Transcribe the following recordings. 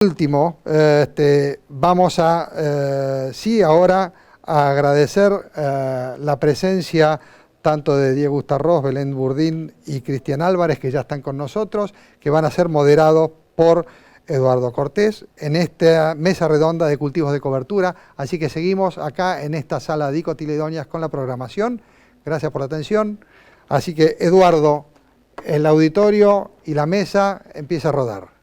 Último, vamos a, sí, ahora a agradecer la presencia tanto de Diego Ustarroz, Belén Burdín y Cristian Álvarez, que ya están con nosotros, que van a ser moderados por Eduardo Cortés en esta mesa redonda de cultivos de cobertura. Así que seguimos acá en esta sala dicotiledóneas con la programación. Gracias por la atención. Así que, Eduardo, el auditorio y la mesa empieza a rodar.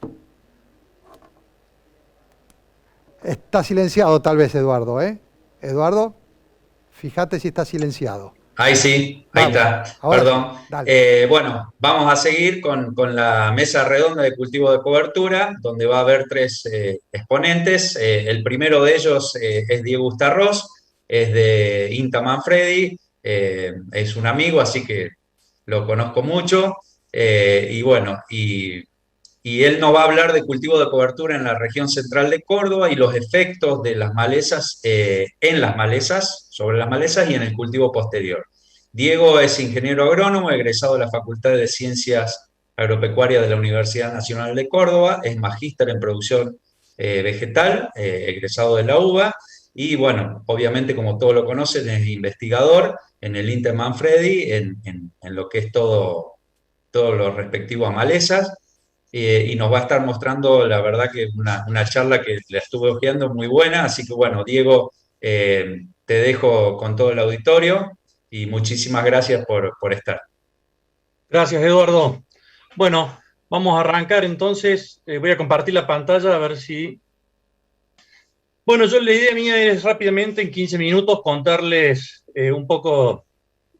Está silenciado tal vez, Eduardo, ¿eh? Eduardo, fíjate si está silenciado. Ahí sí, ahí Vamos, está, ahora sí, perdón. dale. Bueno, vamos a seguir con la mesa redonda de cultivo de cobertura, donde va a haber tres exponentes. El primero de ellos es Diego Ustarroz, es de INTA Manfredi, es un amigo, así que lo conozco mucho. Y bueno, y él nos va a hablar de cultivo de cobertura en la región central de Córdoba y los efectos de las malezas en las malezas, sobre las malezas y en el cultivo posterior. Diego es ingeniero agrónomo, egresado de la Facultad de Ciencias Agropecuarias de la Universidad Nacional de Córdoba, es magíster en producción vegetal, egresado de la UBA, y bueno, obviamente como todos lo conocen, es investigador en el Inter Manfredi, en lo que es todo lo respectivo a malezas, y nos va a estar mostrando, la verdad que una charla que la estuve hojeando muy buena, así que bueno, Diego, te dejo con todo el auditorio y muchísimas gracias por estar. Gracias, Eduardo. Bueno, vamos a arrancar entonces. Voy a compartir la pantalla a ver si... Bueno, la idea mía es rápidamente, en 15 minutos, contarles un poco,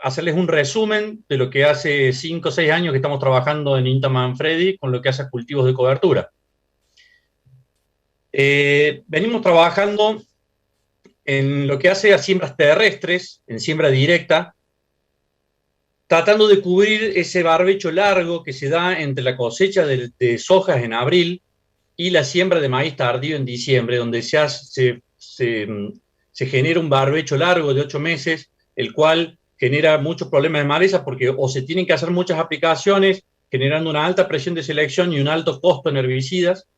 hacerles un resumen de lo que hace 5 o 6 años que estamos trabajando en INTA Manfredi con lo que hace cultivos de cobertura. Venimos trabajando en lo que hace a siembras terrestres, en siembra directa, tratando de cubrir ese barbecho largo que se da entre la cosecha de sojas en abril y la siembra de maíz tardío en diciembre, donde se genera un barbecho largo de 8 meses, el cual genera muchos problemas de maleza porque o se tienen que hacer muchas aplicaciones, generando una alta presión de selección y un alto costo en herbicidas,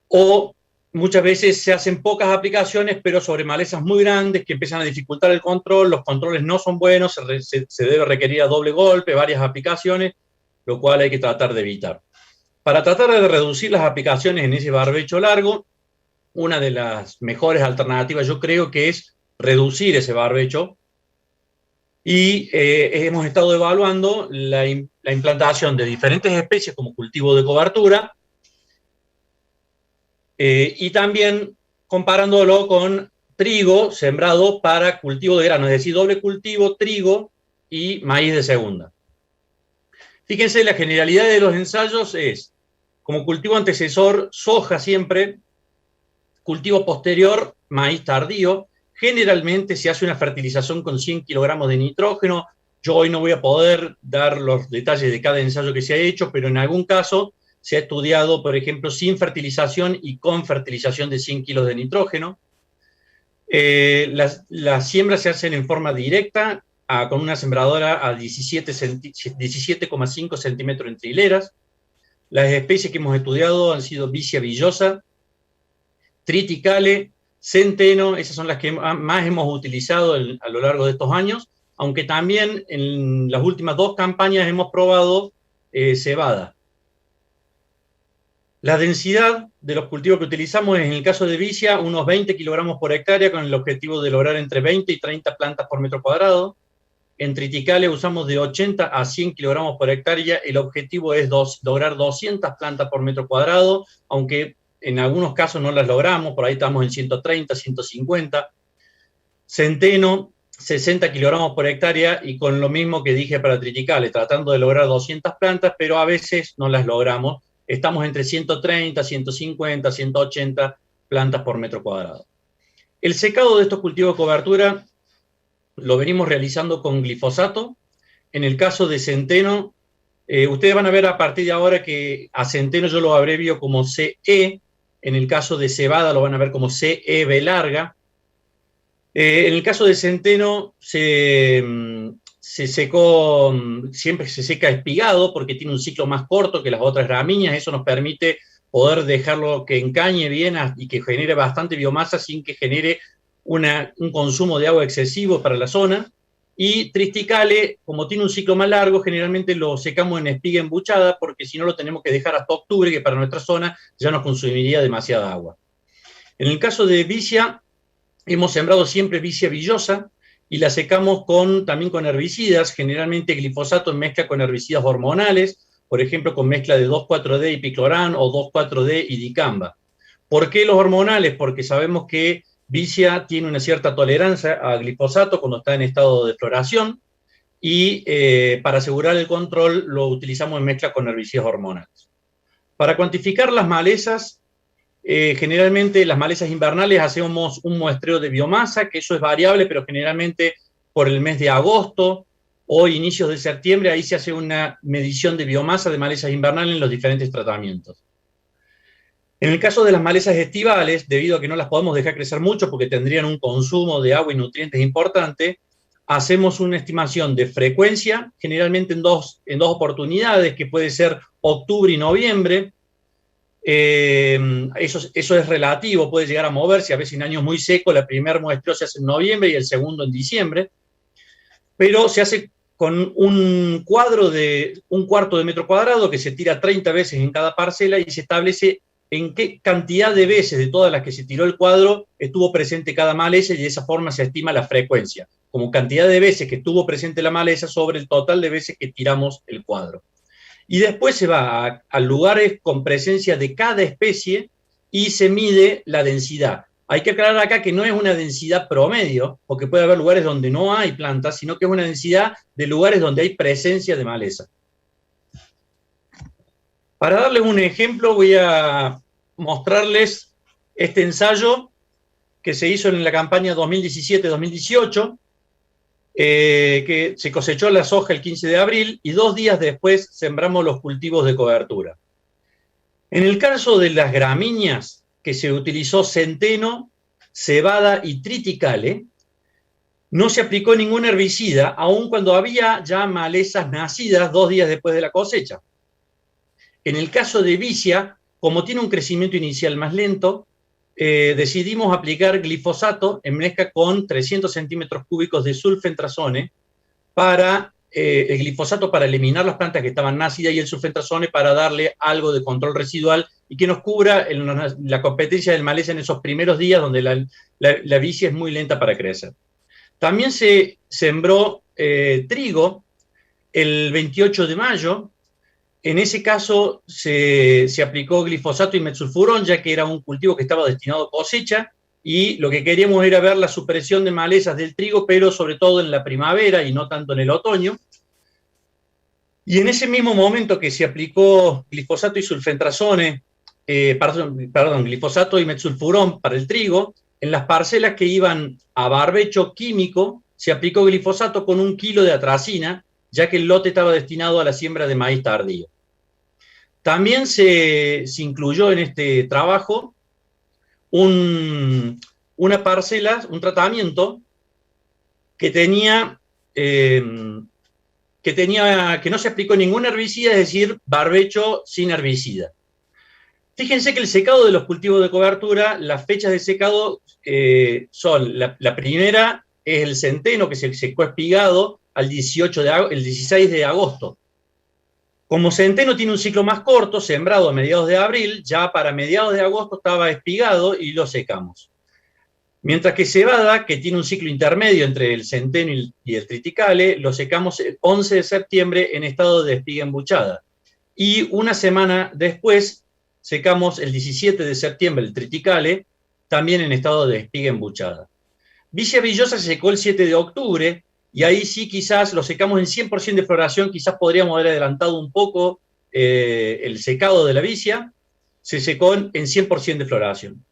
o muchas veces se hacen pocas aplicaciones, pero sobre malezas muy grandes que empiezan a dificultar el control, los controles no son buenos, se debe requerir a doble golpe, varias aplicaciones, lo cual hay que tratar de evitar. Para tratar de reducir las aplicaciones en ese barbecho largo, una de las mejores alternativas yo creo que es reducir ese barbecho, y hemos estado evaluando la implantación de diferentes especies como cultivo de cobertura, y también comparándolo con trigo sembrado para cultivo de grano, es decir, doble cultivo, trigo y maíz de segunda. Fíjense, la generalidad de los ensayos es, como cultivo antecesor, soja siempre, cultivo posterior, maíz tardío. Generalmente se hace una fertilización con 100 kilogramos de nitrógeno. Yo hoy no voy a poder dar los detalles de cada ensayo que se ha hecho, pero en algún caso se ha estudiado, por ejemplo, sin fertilización y con fertilización de 100 kilos de nitrógeno. Las siembras se hacen en forma directa, con una sembradora a 17,5 centímetros entre hileras. Las especies que hemos estudiado han sido Vicia villosa, Triticale, Centeno, esas son las que más hemos utilizado a lo largo de estos años, aunque también en las últimas 2 campañas hemos probado cebada. La densidad de los cultivos que utilizamos es, en el caso de Vicia, unos 20 kilogramos por hectárea, con el objetivo de lograr entre 20 y 30 plantas por metro cuadrado. En Triticale usamos de 80 a 100 kilogramos por hectárea. El objetivo es lograr 200 plantas por metro cuadrado, aunque en algunos casos no las logramos, por ahí estamos en 130, 150. Centeno, 60 kilogramos por hectárea, y con lo mismo que dije para Triticale, tratando de lograr 200 plantas, pero a veces no las logramos. Estamos entre 130, 150, 180 plantas por metro cuadrado. El secado de estos cultivos de cobertura lo venimos realizando con glifosato. En el caso de Centeno, ustedes van a ver a partir de ahora que a Centeno yo lo abrevio como CE. En el caso de cebada lo van a ver como CEB larga. En el caso de Centeno se secó, siempre se seca espigado porque tiene un ciclo más corto que las otras gramíneas. Eso nos permite poder dejarlo que encañe bien y que genere bastante biomasa sin que genere un consumo de agua excesivo para la zona. Y Tristicale, como tiene un ciclo más largo, generalmente lo secamos en espiga embuchada, porque si no lo tenemos que dejar hasta octubre, que para nuestra zona ya nos consumiría demasiada agua. En el caso de Vicia, hemos sembrado siempre Vicia villosa y la secamos también con herbicidas, generalmente glifosato en mezcla con herbicidas hormonales, por ejemplo, con mezcla de 2,4-D y piclorán o 2,4-D y dicamba. ¿Por qué los hormonales? Porque sabemos que Vicia tiene una cierta tolerancia a glifosato cuando está en estado de floración y para asegurar el control lo utilizamos en mezcla con herbicidas hormonales. Para cuantificar las malezas, generalmente las malezas invernales hacemos un muestreo de biomasa, que eso es variable, pero generalmente por el mes de agosto o inicios de septiembre, ahí se hace una medición de biomasa de malezas invernales en los diferentes tratamientos. En el caso de las malezas estivales, debido a que no las podemos dejar crecer mucho porque tendrían un consumo de agua y nutrientes importante, hacemos una estimación de frecuencia, generalmente en dos oportunidades, que puede ser octubre y noviembre. Eso es relativo, puede llegar a moverse, a veces en años muy secos, el primer muestreo se hace en noviembre y el segundo en diciembre, pero se hace con un cuarto de metro cuadrado que se tira 30 veces en cada parcela y se establece en qué cantidad de veces de todas las que se tiró el cuadro estuvo presente cada maleza, y de esa forma se estima la frecuencia, como cantidad de veces que estuvo presente la maleza sobre el total de veces que tiramos el cuadro. Y después se va a lugares con presencia de cada especie y se mide la densidad. Hay que aclarar acá que no es una densidad promedio, porque puede haber lugares donde no hay plantas, sino que es una densidad de lugares donde hay presencia de maleza. Para darles un ejemplo, voy a mostrarles este ensayo que se hizo en la campaña 2017-2018, que se cosechó la soja el 15 de abril y 2 días después sembramos los cultivos de cobertura. En el caso de las gramíneas, que se utilizó centeno, cebada y triticale, no se aplicó ningún herbicida, aun cuando había ya malezas nacidas 2 días después de la cosecha. En el caso de Vicia, como tiene un crecimiento inicial más lento, decidimos aplicar glifosato en mezcla con 300 centímetros cúbicos de sulfentrazone el glifosato para eliminar las plantas que estaban nacidas y el sulfentrazone para darle algo de control residual y que nos cubra la competencia del maleza en esos primeros días donde la Vicia es muy lenta para crecer. También se sembró trigo el 28 de mayo. En ese caso se aplicó glifosato y metsulfurón, ya que era un cultivo que estaba destinado a cosecha, y lo que queríamos era ver la supresión de malezas del trigo, pero sobre todo en la primavera y no tanto en el otoño. Y en ese mismo momento que se aplicó glifosato y sulfentrazone, glifosato y metsulfurón para el trigo, en las parcelas que iban a barbecho químico se aplicó glifosato con 1 kilo de atracina, ya que el lote estaba destinado a la siembra de maíz tardío. También se incluyó en este trabajo una parcela, un tratamiento que no se aplicó ningún herbicida, es decir, barbecho sin herbicida. Fíjense que el secado de los cultivos de cobertura, las fechas de secado son, la primera es el centeno, que se secó espigado el 16 de agosto. Como centeno tiene un ciclo más corto, sembrado a mediados de abril, ya para mediados de agosto estaba espigado y lo secamos. Mientras que cebada, que tiene un ciclo intermedio entre el centeno y el triticale, lo secamos el 11 de septiembre en estado de espiga embuchada. Y una semana después secamos el 17 de septiembre el triticale, también en estado de espiga embuchada. Vicia villosa se secó el 7 de octubre, y ahí sí quizás lo secamos en 100% de floración, quizás podríamos haber adelantado un poco el secado de la Vicia, se secó en 100% de floración.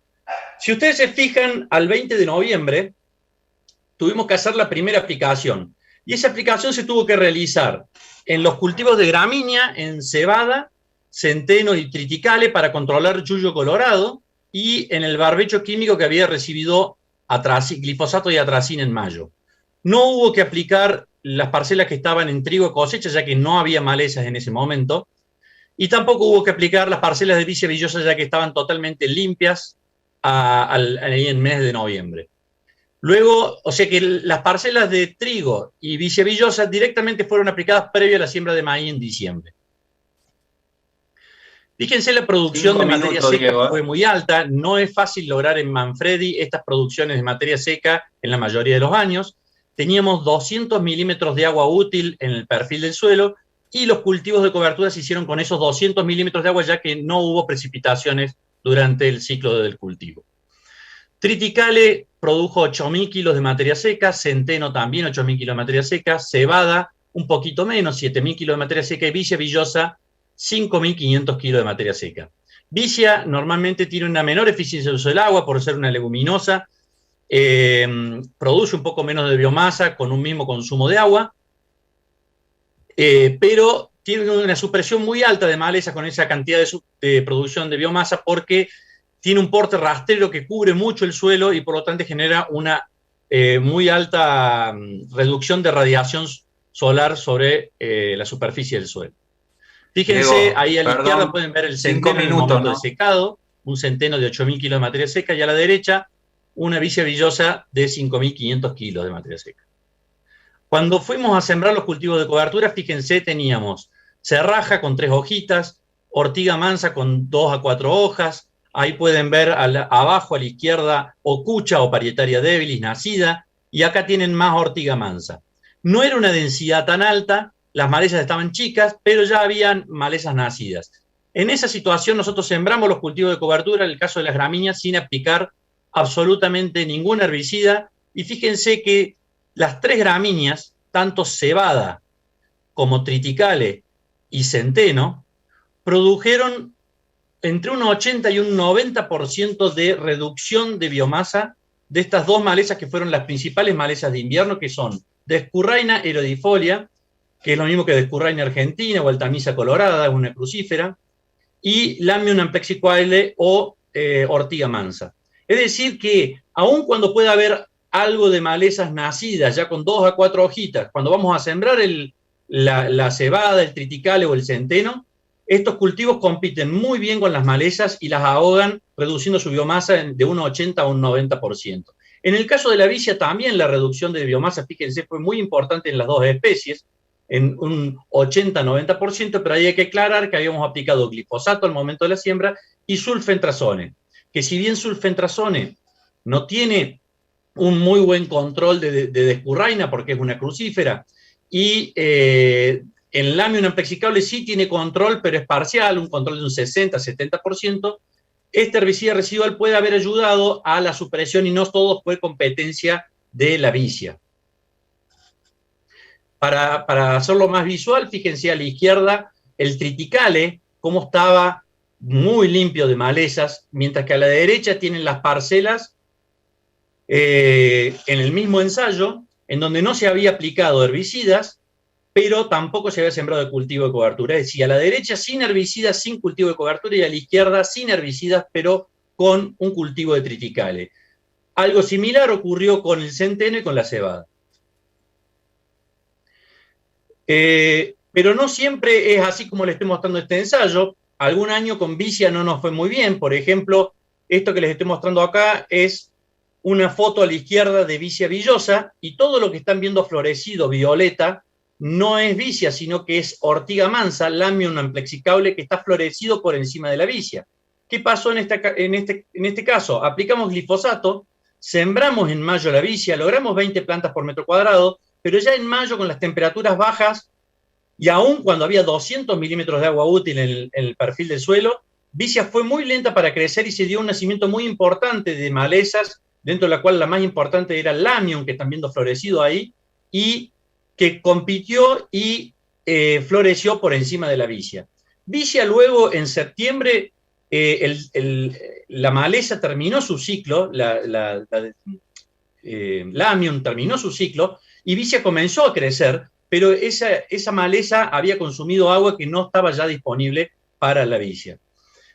Si ustedes se fijan, al 20 de noviembre tuvimos que hacer la primera aplicación, y esa aplicación se tuvo que realizar en los cultivos de gramínea, en cebada, centeno y triticale para controlar yuyo colorado, y en el barbecho químico que había recibido glifosato y atracina en mayo. No hubo que aplicar las parcelas que estaban en trigo cosecha, ya que no había malezas en ese momento. Y tampoco hubo que aplicar las parcelas de Vicia Villosa, ya que estaban totalmente limpias ahí en mes de noviembre. Luego, o sea que las parcelas de trigo y Vicia Villosa directamente fueron aplicadas previo a la siembra de maíz en diciembre. Fíjense, la producción de materia seca fue muy alta. No es fácil lograr en Manfredi estas producciones de materia seca en la mayoría de los años. Teníamos 200 milímetros de agua útil en el perfil del suelo y los cultivos de cobertura se hicieron con esos 200 milímetros de agua, ya que no hubo precipitaciones durante el ciclo del cultivo. Triticale produjo 8.000 kilos de materia seca, Centeno también 8.000 kilos de materia seca, Cebada un poquito menos, 7.000 kilos de materia seca, y Vicia Villosa 5.500 kilos de materia seca. Vicia normalmente tiene una menor eficiencia de uso del agua por ser una leguminosa, produce un poco menos de biomasa con un mismo consumo de agua, pero tiene una supresión muy alta de maleza con esa cantidad de producción de biomasa, porque tiene un porte rastrero que cubre mucho el suelo y por lo tanto genera una muy alta reducción de radiación solar sobre la superficie del suelo. Fíjense, Diego, ahí a la izquierda pueden ver el centeno en el momento de secado, un centeno de 8.000 kilos de materia seca, y a la derecha una Vicia Villosa de 5.500 kilos de materia seca. Cuando fuimos a sembrar los cultivos de cobertura, fíjense, teníamos cerraja con 3 hojitas, ortiga mansa con 2 a 4 hojas, ahí pueden ver abajo a la izquierda ocucha o Parietaria debilis nacida, y acá tienen más ortiga mansa. No era una densidad tan alta, las malezas estaban chicas, pero ya habían malezas nacidas. En esa situación nosotros sembramos los cultivos de cobertura, en el caso de las gramíneas, sin aplicar absolutamente ningún herbicida, y fíjense que las 3 gramíneas, tanto cebada como triticale y centeno, produjeron entre un 80 y un 90% de reducción de biomasa de estas 2 malezas que fueron las principales malezas de invierno, que son Descurraina erodifolia, que es lo mismo que Descurraina argentina o Altamisa colorada, una crucífera, y Lamium amplexicoile o ortiga mansa. Es decir que, aun cuando pueda haber algo de malezas nacidas, ya con 2 a 4 hojitas, cuando vamos a sembrar la cebada, el triticale o el centeno, estos cultivos compiten muy bien con las malezas y las ahogan, reduciendo su biomasa de un 80 a un 90%. En el caso de la vicia también la reducción de biomasa, fíjense, fue muy importante en las 2 especies, en un 80-90%, pero ahí hay que aclarar que habíamos aplicado glifosato al momento de la siembra y sulfentrazone, que si bien sulfentrazone no tiene un muy buen control de Descurraina porque es una crucífera, y en Lamium amplexicoile sí tiene control, pero es parcial, un control de un 60-70%, este herbicida residual puede haber ayudado a la supresión y no todo fue competencia de la vicia. Para hacerlo más visual, fíjense a la izquierda el triticale, cómo estaba muy limpio de malezas, mientras que a la derecha tienen las parcelas en el mismo ensayo, en donde no se había aplicado herbicidas, pero tampoco se había sembrado el cultivo de cobertura. Es decir, a la derecha sin herbicidas, sin cultivo de cobertura, y a la izquierda sin herbicidas, pero con un cultivo de triticale. Algo similar ocurrió con el centeno y con la cebada. Pero no siempre es así como les estoy mostrando este ensayo. Algún año con vicia no nos fue muy bien. Por ejemplo, esto que les estoy mostrando acá es una foto a la izquierda de Vicia Villosa, y todo lo que están viendo florecido violeta no es vicia, sino que es ortiga mansa, Lamium amplexicoile, que está florecido por encima de la vicia. ¿Qué pasó en este caso? Aplicamos glifosato, sembramos en mayo la vicia, logramos 20 plantas por metro cuadrado, pero ya en mayo, con las temperaturas bajas, y aún cuando había 200 milímetros de agua útil en el perfil del suelo, vicia fue muy lenta para crecer y se dio un nacimiento muy importante de malezas, dentro de la cual la más importante era el Lamium, que están viendo florecido ahí, y que compitió y floreció por encima de la vicia. Vicia luego, en septiembre, la maleza terminó su ciclo, Lamium terminó su ciclo, y vicia comenzó a crecer, pero esa maleza había consumido agua que no estaba ya disponible para la vicia.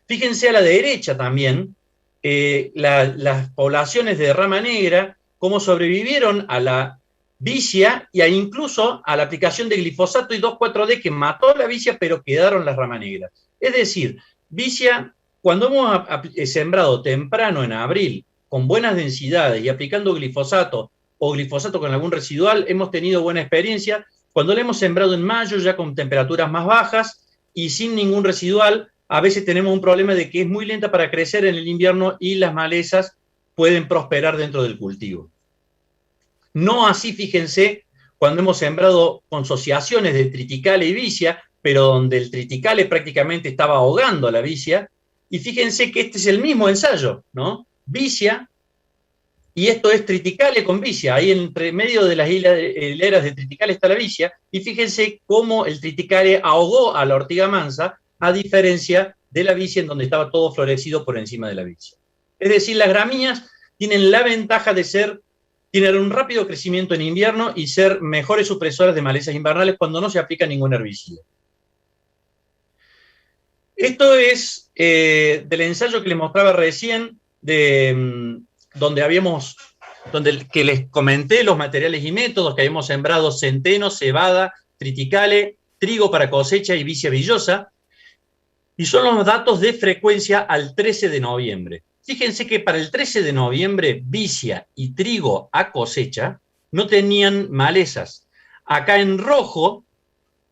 Fíjense a la derecha también, las poblaciones de rama negra, cómo sobrevivieron a la vicia e incluso a la aplicación de glifosato y 2,4-D, que mató la vicia, pero quedaron las ramas negras. Es decir, Vicia, cuando hemos sembrado temprano en abril, con buenas densidades y aplicando glifosato o glifosato con algún residual, hemos tenido buena experiencia. Cuando lo hemos sembrado en mayo, ya con temperaturas más bajas y sin ningún residual, a veces tenemos un problema de que es muy lenta para crecer en el invierno y las malezas pueden prosperar dentro del cultivo. No así, fíjense, cuando hemos sembrado consociaciones de triticale y vicia, pero donde el triticale prácticamente estaba ahogando a la vicia, y fíjense que este es el mismo ensayo, ¿no? Vicia, y esto es triticale con vicia, ahí entre medio de las hileras de triticale está la vicia, y fíjense cómo el triticale ahogó a la ortiga mansa, a diferencia de la vicia en donde estaba todo florecido por encima de la vicia. Es decir, las gramíneas tienen la ventaja de tener un rápido crecimiento en invierno y ser mejores supresoras de malezas invernales cuando no se aplica ningún herbicida. Esto es del ensayo que les mostraba recién, que les comenté los materiales y métodos, que habíamos sembrado centeno, cebada, triticale, trigo para cosecha y vicia villosa, y son los datos de frecuencia al 13 de noviembre. Fíjense que para el 13 de noviembre, vicia y trigo a cosecha no tenían malezas. Acá en rojo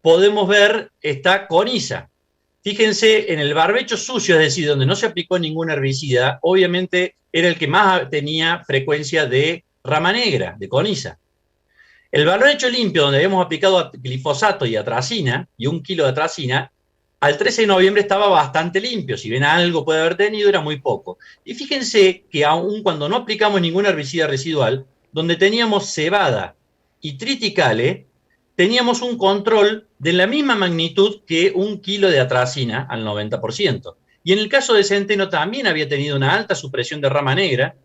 podemos ver esta coniza. Fíjense, en el barbecho sucio, es decir, donde no se aplicó ningún herbicida, obviamente era el que más tenía frecuencia de rama negra, de coniza. El barbecho limpio, donde habíamos aplicado glifosato y atracina, y 1 kilo de atracina, al 13 de noviembre estaba bastante limpio. Si bien algo puede haber tenido, era muy poco. Y fíjense que aun cuando no aplicamos ningún herbicida residual, donde teníamos cebada y triticale, teníamos un control de la misma magnitud que 1 kilo de atracina al 90%. Y en el caso de centeno también había tenido una alta supresión de rama negra,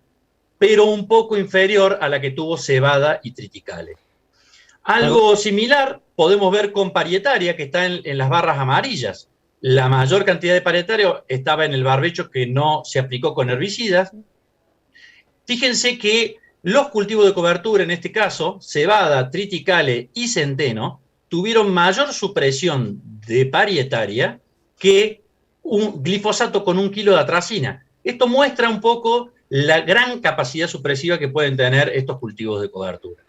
pero un poco inferior a la que tuvo cebada y triticale. Algo similar podemos ver con parietaria, que está en las barras amarillas. La mayor cantidad de parietario estaba en el barbecho que no se aplicó con herbicidas. Fíjense que los cultivos de cobertura, en este caso, cebada, triticale y centeno, tuvieron mayor supresión de parietaria que un glifosato con 1 kilo de atracina. Esto muestra un poco la gran capacidad supresiva que pueden tener estos cultivos de cobertura.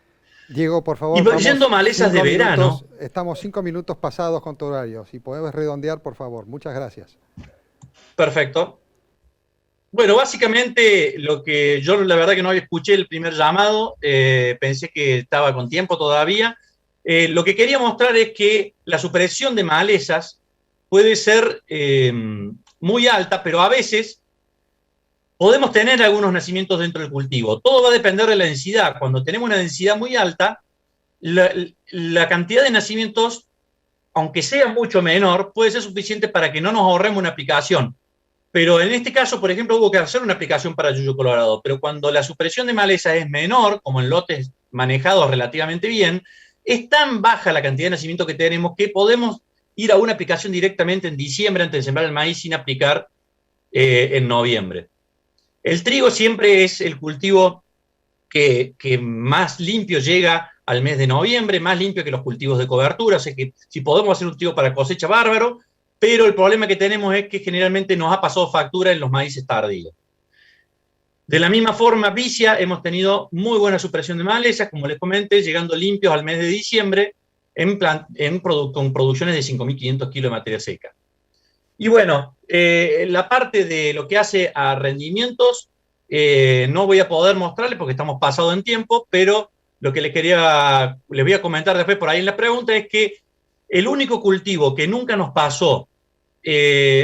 Diego, por favor, y yendo malezas de verano. Estamos 5 minutos pasados con tu horario. Si podemos redondear, por favor. Muchas gracias. Perfecto. Bueno, básicamente lo que yo la verdad que no escuché el primer llamado, pensé que estaba con tiempo todavía. Lo que quería mostrar es que la supresión de malezas puede ser muy alta, pero a veces podemos tener algunos nacimientos dentro del cultivo. Todo va a depender de la densidad. Cuando tenemos una densidad muy alta, la cantidad de nacimientos, aunque sea mucho menor, puede ser suficiente para que no nos ahorremos una aplicación. Pero en este caso, por ejemplo, hubo que hacer una aplicación para yuyo colorado. Pero cuando la supresión de maleza es menor, como en lotes manejados relativamente bien, es tan baja la cantidad de nacimientos que tenemos que podemos ir a una aplicación directamente en diciembre antes de sembrar el maíz sin aplicar en noviembre. El trigo siempre es el cultivo que más limpio llega al mes de noviembre, más limpio que los cultivos de cobertura, o sea que si podemos hacer un cultivo para cosecha, bárbaro, pero el problema que tenemos es que generalmente nos ha pasado factura en los maíces tardíos. De la misma forma, vicia, hemos tenido muy buena supresión de malezas, como les comenté, llegando limpios al mes de diciembre con producciones de 5.500 kilos de materia seca. Y bueno, la parte de lo que hace a rendimientos, no voy a poder mostrarles porque estamos pasados en tiempo, pero lo que les voy a comentar después por ahí en la pregunta es que el único cultivo que nunca nos pasó,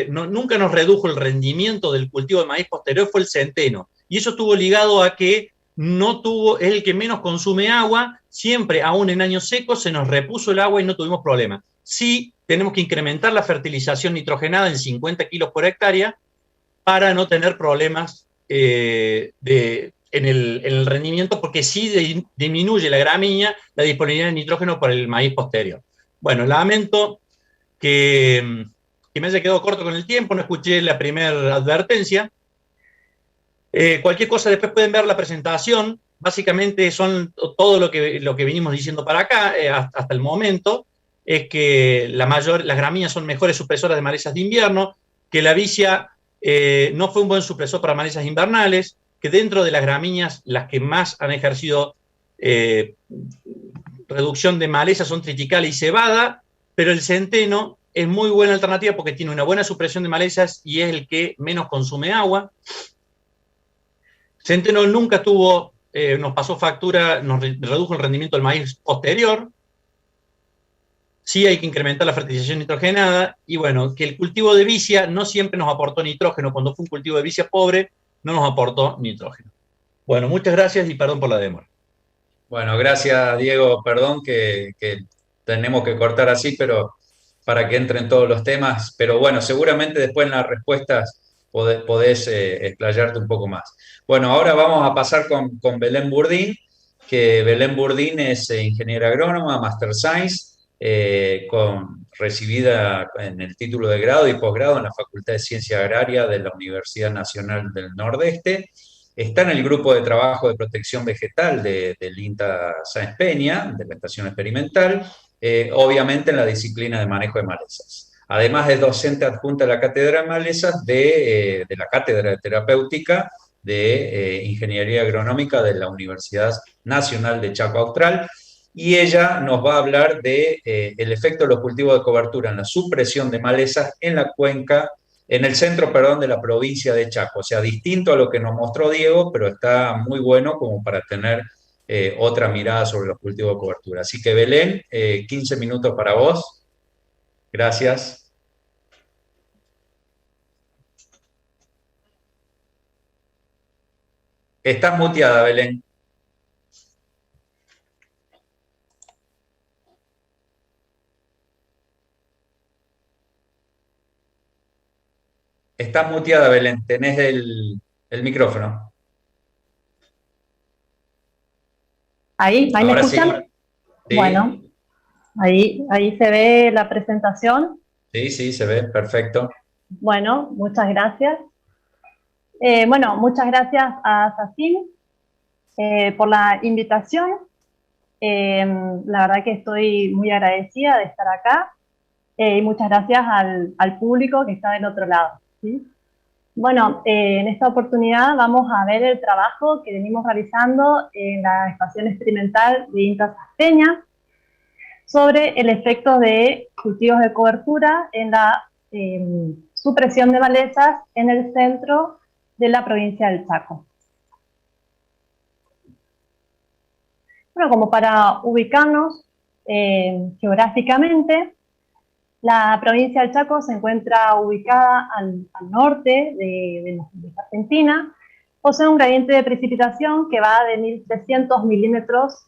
nunca nos redujo el rendimiento del cultivo de maíz posterior fue el centeno. Y eso estuvo ligado a que es el que menos consume agua, siempre, aún en años secos, se nos repuso el agua y no tuvimos problema. Sí, tenemos que incrementar la fertilización nitrogenada en 50 kilos por hectárea para no tener problemas en el rendimiento, porque sí disminuye la gramínea la disponibilidad de nitrógeno para el maíz posterior. Bueno, lamento que me haya quedado corto con el tiempo, no escuché la primera advertencia. Cualquier cosa después pueden ver la presentación, básicamente son todo lo que vinimos diciendo para acá hasta el momento. es que las gramíneas son mejores supresoras de malezas de invierno, que la vicia no fue un buen supresor para malezas invernales, que dentro de las gramíneas las que más han ejercido reducción de maleza son triticale y cebada, pero el centeno es muy buena alternativa porque tiene una buena supresión de malezas y es el que menos consume agua. Centeno nunca tuvo, nos pasó factura, nos redujo el rendimiento del maíz posterior. Sí hay que incrementar la fertilización nitrogenada y bueno, que el cultivo de vicia no siempre nos aportó nitrógeno. Cuando fue un cultivo de vicia pobre, no nos aportó nitrógeno. Bueno, muchas gracias y perdón por la demora. Bueno, gracias Diego, perdón que tenemos que cortar así, pero para que entren todos los temas, pero bueno, seguramente después en las respuestas podés explayarte un poco más. Bueno, ahora vamos a pasar con Belén Burdín, que Belén Burdín es ingeniera agrónoma, Master Science, recibida en el título de grado y posgrado en la Facultad de Ciencia Agraria de la Universidad Nacional del Nordeste. Está en el grupo de trabajo de protección vegetal del INTA Sáenz Peña, de la estación experimental, obviamente en la disciplina de manejo de malezas. Además es docente adjunta de la cátedra de malezas de la cátedra de terapéutica de Ingeniería Agronómica de la Universidad Nacional de Chaco Austral, y ella nos va a hablar de el efecto de los cultivos de cobertura en la supresión de malezas en la cuenca, en el centro, perdón, de la provincia de Chaco. O sea, distinto a lo que nos mostró Diego, pero está muy bueno como para tener otra mirada sobre los cultivos de cobertura. Así que Belén, 15 minutos para vos. Gracias. Estás muteada, Belén. Estás muteada, Belén. Tenés el micrófono. Ahí me Ahora escuchan. Sí. Bueno, ahí se ve la presentación. Sí, se ve, perfecto. Bueno, muchas gracias. Muchas gracias a Sacin por la invitación. La verdad que estoy muy agradecida de estar acá y muchas gracias al público que está del otro lado, ¿sí? Bueno, en esta oportunidad vamos a ver el trabajo que venimos realizando en la estación experimental de INTA Sáenz Peña sobre el efecto de cultivos de cobertura en la supresión de malezas en el centro de la provincia del Chaco. Bueno, como para ubicarnos geográficamente, la provincia del Chaco se encuentra ubicada al norte de Argentina, posee un gradiente de precipitación que va de 1.300 milímetros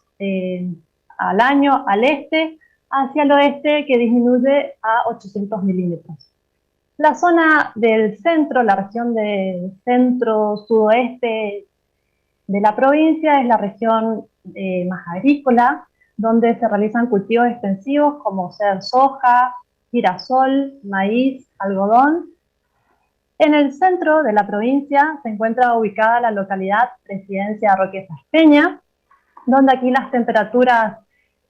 al año al este, hacia el oeste, que disminuye a 800 milímetros. La zona del centro, la región del centro-sudoeste de la provincia, es la región más agrícola, donde se realizan cultivos extensivos como ser soja, girasol, maíz, algodón. En el centro de la provincia se encuentra ubicada la localidad Presidencia Roque Sáenz Peña, donde aquí las temperaturas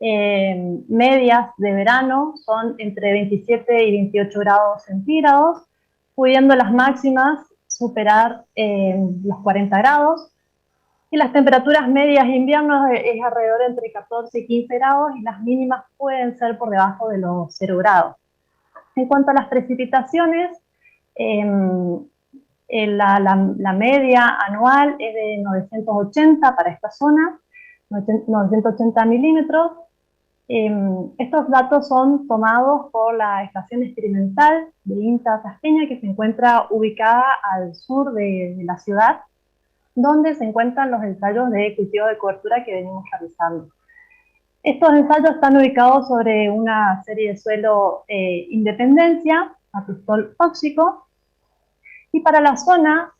medias de verano son entre 27 y 28 grados centígrados, pudiendo las máximas superar los 40 grados, y las temperaturas medias de invierno es alrededor entre 14 y 15 grados, y las mínimas pueden ser por debajo de los 0 grados. En cuanto a las precipitaciones, la media anual es de 980 para esta zona, 980 milímetros. Estos datos son tomados por la estación experimental de INTA Sáenz Peña, que se encuentra ubicada al sur de la ciudad, donde se encuentran los ensayos de cultivo de cobertura que venimos realizando. Estos ensayos están ubicados sobre una serie de suelo Independencia, atustol óxico, y para la zona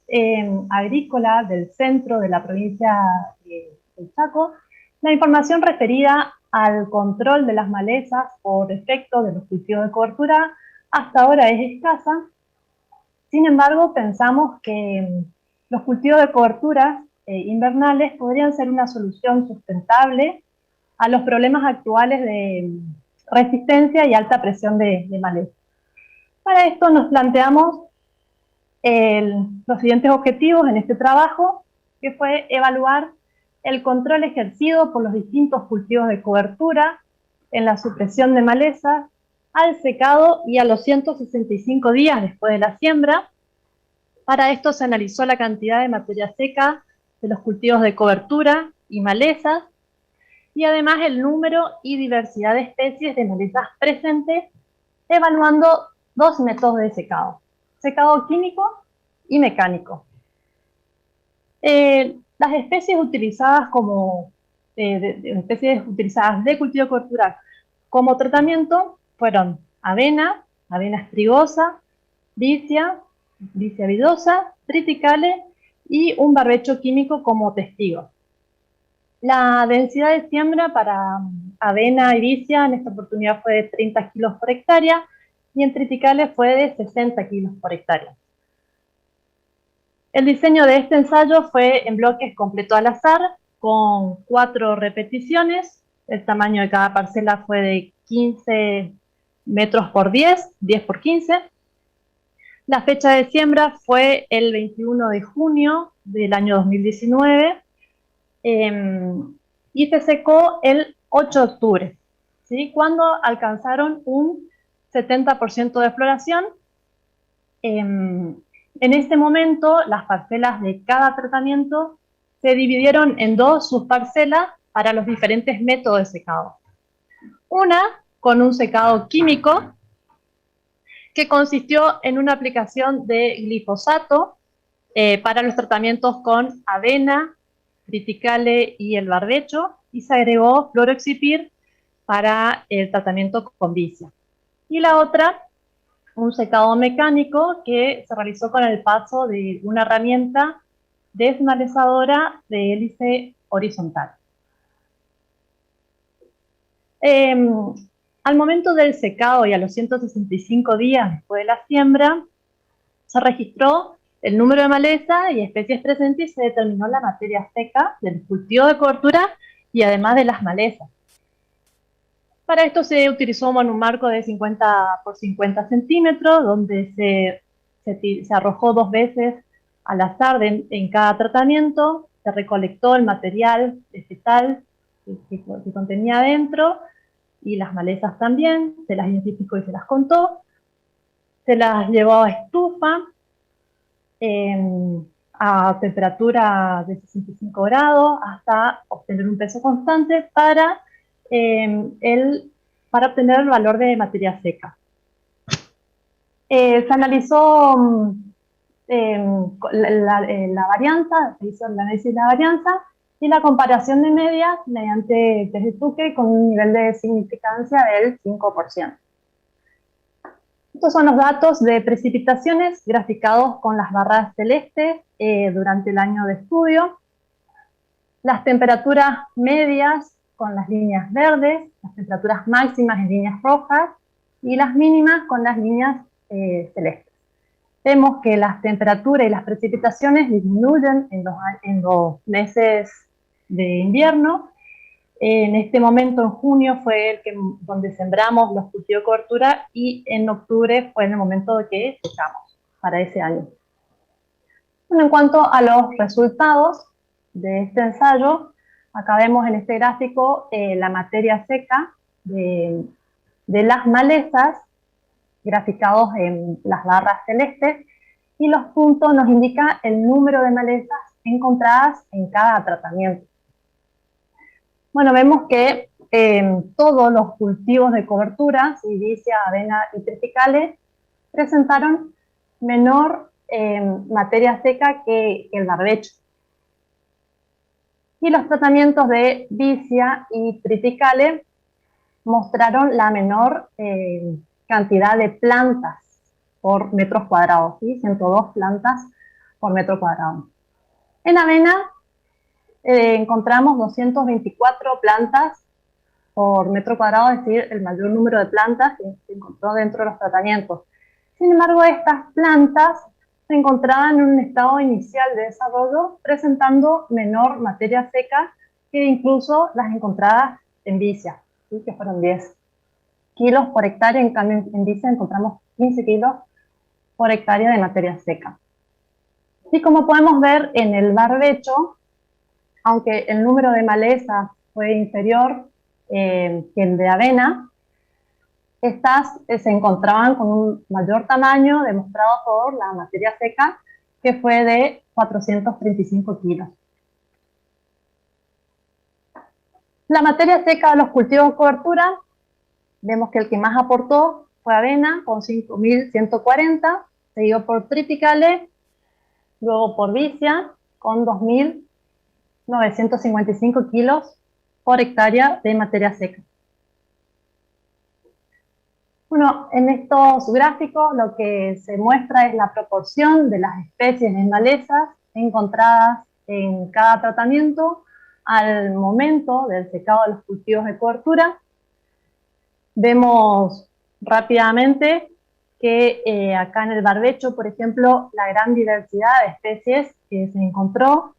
agrícola del centro de la provincia del Chaco, la información referida al control de las malezas por efecto de los cultivos de cobertura hasta ahora es escasa. Sin embargo, pensamos que los cultivos de cobertura invernales podrían ser una solución sustentable a los problemas actuales resistencia y alta presión de maleza. Para esto nos planteamos los siguientes objetivos en este trabajo, que fue evaluar el control ejercido por los distintos cultivos de cobertura en la supresión de malezas al secado y a los 165 días después de la siembra. Para esto se analizó la cantidad de materia seca de los cultivos de cobertura y malezas, y además el número y diversidad de especies de malezas presentes, evaluando dos métodos de secado: secado químico y mecánico. Las especies utilizadas especies utilizadas de cultivo de cobertura como tratamiento fueron avena, avena estrigosa, vicia, vicia vidosa, triticale y un barbecho químico como testigo. La densidad de siembra para avena y vicia en esta oportunidad fue de 30 kilos por hectárea y en triticale fue de 60 kilos por hectárea. El diseño de este ensayo fue en bloques completo al azar, con 4 repeticiones. El tamaño de cada parcela fue de 15 metros por 10, 10 por 15. La fecha de siembra fue el 21 de junio del año 2019 y se secó el 8 de octubre, ¿sí? Cuando alcanzaron un 70% de floración. En este momento, las parcelas de cada tratamiento se dividieron en 2 subparcelas para los diferentes métodos de secado. Una con un secado químico, que consistió en una aplicación de glifosato para los tratamientos con avena, triticale y el barbecho, y se agregó fluoroxipir para el tratamiento con vicia. Y la otra, un secado mecánico que se realizó con el paso de una herramienta desmalezadora de hélice horizontal. Al momento del secado y a los 165 días después de la siembra, se registró el número de maleza y especies presentes y se determinó la materia seca del cultivo de cobertura y además de las malezas. Para esto se utilizó un marco de 50 por 50 centímetros, donde se arrojó 2 veces al azar en cada tratamiento, se recolectó el material vegetal que contenía adentro, y las malezas también, se las identificó y se las contó, se las llevó a estufa, a temperatura de 65 grados, hasta obtener un peso constante para obtener el valor de materia seca. Se analizó la varianza, se hizo el análisis de la varianza y la comparación de medias mediante test de Tukey con un nivel de significancia del 5%. Estos son los datos de precipitaciones graficados con las barras celestes durante el año de estudio. Las temperaturas medias con las líneas verdes, las temperaturas máximas en líneas rojas y las mínimas con las líneas celestes. Vemos que las temperaturas y las precipitaciones disminuyen en los meses de invierno. En este momento, en junio, fue donde sembramos los cultivos de cobertura y en octubre fue en el momento de que secamos para ese año. Bueno, en cuanto a los resultados de este ensayo, acá vemos en este gráfico la materia seca de las malezas, graficados en las barras celestes, y los puntos nos indican el número de malezas encontradas en cada tratamiento. Bueno, vemos que todos los cultivos de cobertura, vicia, avena y triticale, presentaron menor materia seca que el barbecho. Y los tratamientos de vicia y triticale mostraron la menor cantidad de plantas por metros cuadrados, ¿sí? 102 plantas por metro cuadrado. En avena encontramos 224 plantas por metro cuadrado, es decir, el mayor número de plantas que se encontró dentro de los tratamientos. Sin embargo, estas plantas se encontraban en un estado inicial de desarrollo, presentando menor materia seca que incluso las encontradas en vicia, ¿sí? Que fueron 10. kilos por hectárea, en cambio en Vicia encontramos 15 kilos por hectárea de materia seca. Y como podemos ver en el barbecho, aunque el número de malezas fue inferior que el de avena, estas se encontraban con un mayor tamaño demostrado por la materia seca, que fue de 435 kilos. La materia seca de los cultivos de cobertura, vemos que el que más aportó fue avena, con 5.140, seguido por triticale, luego por vicia, con 2.955 kilos por hectárea de materia seca. Bueno, en estos gráficos lo que se muestra es la proporción de las especies de malezas encontradas en cada tratamiento al momento del secado de los cultivos de cobertura. Vemos rápidamente que acá en el barbecho, por ejemplo, la gran diversidad de especies que se encontró.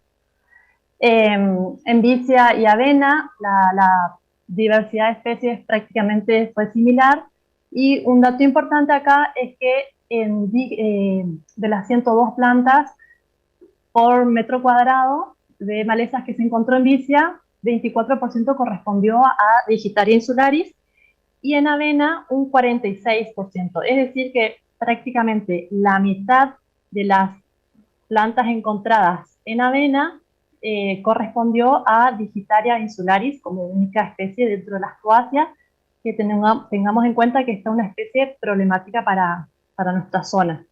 En vicia y avena, la diversidad de especies prácticamente fue similar. Y un dato importante acá es que de las 102 plantas por metro cuadrado de malezas que se encontró en vicia, 24% correspondió a Digitaria insularis y en avena un 46%. Es decir que prácticamente la mitad de las plantas encontradas en avena correspondió a Digitaria insularis como única especie dentro de las coáceas, que tengamos en cuenta que esta es una especie problemática para nuestra zona.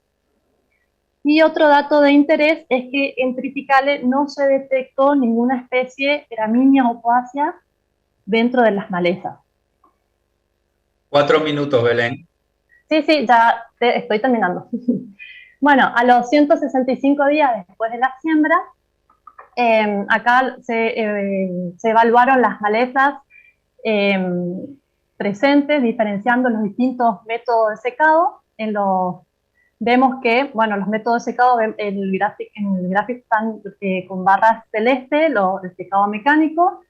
Y otro dato de interés es que en triticale no se detectó ninguna especie gramínea o coácea dentro de las malezas. 4 minutos, Belén. Sí, ya estoy terminando. Bueno, a los 165 días después de la siembra, acá se evaluaron las malezas presentes, diferenciando los distintos métodos de secado. Vemos que, bueno, los métodos de secado, en el gráfico están con barras celeste, el secado mecánico,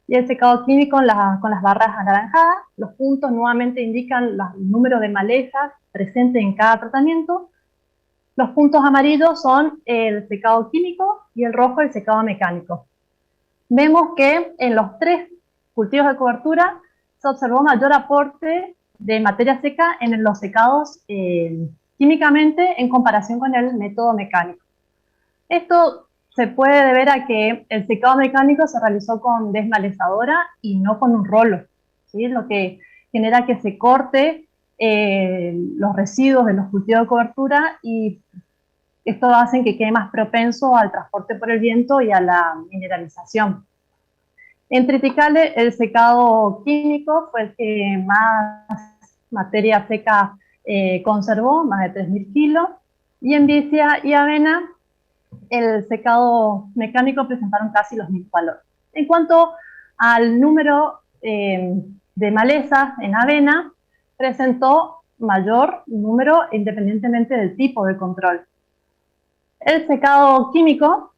y el secado químico con las barras anaranjadas. Los puntos nuevamente indican el número de malezas presentes en cada tratamiento. Los puntos amarillos son el secado químico y el rojo el secado mecánico. Vemos que en los 3 cultivos de cobertura se observó mayor aporte de materia seca en los secados químicamente en comparación con el método mecánico. Esto se puede deber a que el secado mecánico se realizó con desmalezadora y no con un rolo, ¿sí? Lo que genera que se corte los residuos de los cultivos de cobertura y esto hace que quede más propenso al transporte por el viento y a la mineralización. En triticale, el secado químico fue el que más materia seca conservó, más de 3.000 kilos, y en vicia y avena, el secado mecánico presentaron casi los mismos valores. En cuanto al número de malezas en avena, presentó mayor número independientemente del tipo de control. El secado químico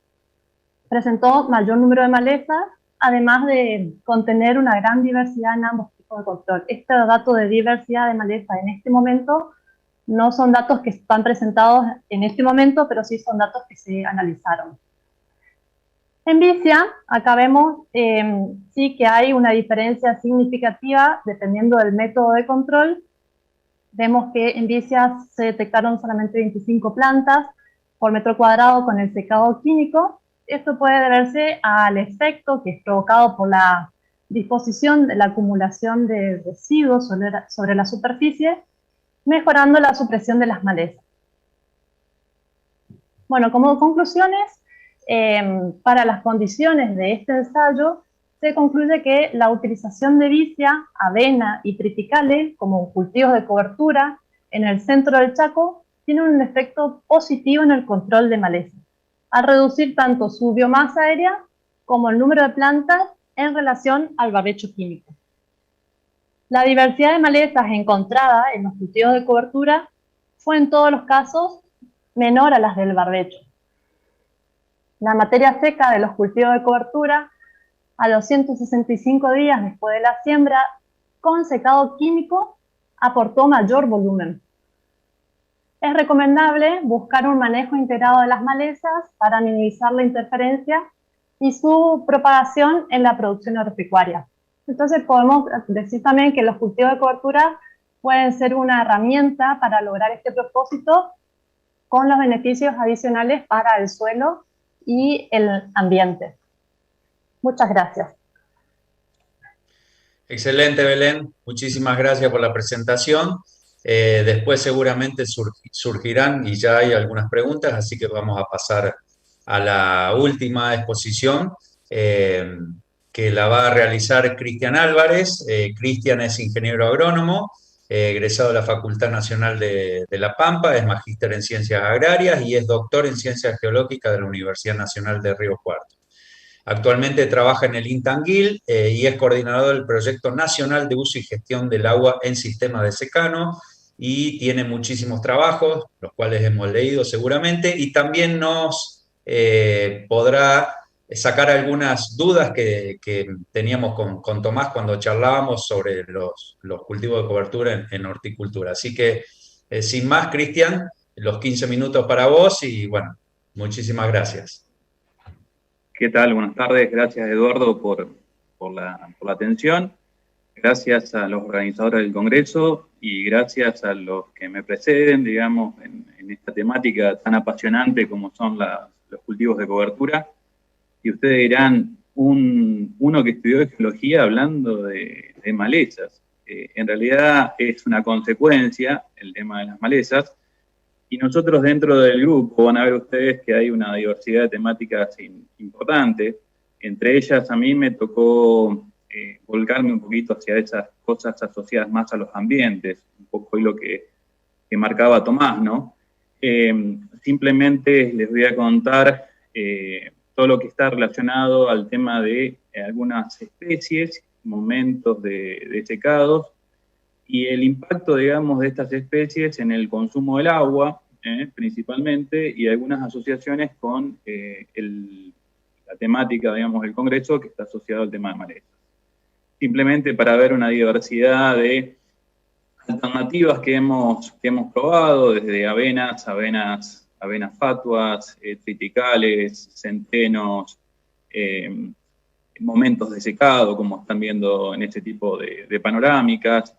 presentó mayor número de malezas, además de contener una gran diversidad en ambos tipos de control. Este dato de diversidad de maleza en este momento no son datos que están presentados en este momento, pero sí son datos que se analizaron. En vicia, acá vemos sí que hay una diferencia significativa dependiendo del método de control. Vemos que en vicia se detectaron solamente 25 plantas por metro cuadrado con el secado químico. Esto puede deberse al efecto que es provocado por la disposición de la acumulación de residuos sobre la superficie, mejorando la supresión de las malezas. Bueno, como conclusiones, para las condiciones de este ensayo, se concluye que la utilización de vicia, avena y triticale como cultivos de cobertura en el centro del Chaco tiene un efecto positivo en el control de malezas, al reducir tanto su biomasa aérea como el número de plantas en relación al barbecho químico. La diversidad de malezas encontrada en los cultivos de cobertura fue en todos los casos menor a las del barbecho. La materia seca de los cultivos de cobertura a los 165 días después de la siembra con secado químico aportó mayor volumen. Es recomendable buscar un manejo integrado de las malezas para minimizar la interferencia y su propagación en la producción agropecuaria. Entonces podemos decir también que los cultivos de cobertura pueden ser una herramienta para lograr este propósito con los beneficios adicionales para el suelo y el ambiente. Muchas gracias. Excelente, Belén. Muchísimas gracias por la presentación. Después seguramente surgirán y ya hay algunas preguntas, así que vamos a pasar a la última exposición que la va a realizar Cristian Álvarez. Cristian es ingeniero agrónomo, egresado de la Facultad Nacional de La Pampa, es magíster en Ciencias Agrarias y es doctor en Ciencias Geológicas de la Universidad Nacional de Río Cuarto. Actualmente trabaja en el INTANGIL y es coordinador del Proyecto Nacional de Uso y Gestión del Agua en Sistemas de Secano y tiene muchísimos trabajos, los cuales hemos leído seguramente, y también nos podrá sacar algunas dudas que teníamos con Tomás cuando charlábamos sobre los cultivos de cobertura en horticultura. Así que, sin más, Cristian, los 15 minutos para vos y, bueno, muchísimas gracias. ¿Qué tal? Buenas tardes. Gracias, Eduardo, por la atención. Gracias a los organizadores del Congreso y gracias a los que me preceden, digamos, en esta temática tan apasionante como son los cultivos de cobertura. Y ustedes dirán, uno que estudió geología hablando de malezas. En realidad es una consecuencia el tema de las malezas. Y nosotros dentro del grupo van a ver ustedes que hay una diversidad de temáticas importante. Entre ellas a mí me tocó volcarme un poquito hacia esas cosas asociadas más a los ambientes, un poco lo que marcaba Tomás, ¿no? Simplemente les voy a contar todo lo que está relacionado al tema de algunas especies, momentos de secados, y el impacto, digamos, de estas especies en el consumo del agua, principalmente, y algunas asociaciones con la temática, digamos, del Congreso, que está asociado al tema de malezas. Simplemente para ver una diversidad de alternativas que hemos probado, desde avenas fatuas, triticales, centenos, momentos de secado, como están viendo en este tipo de panorámicas,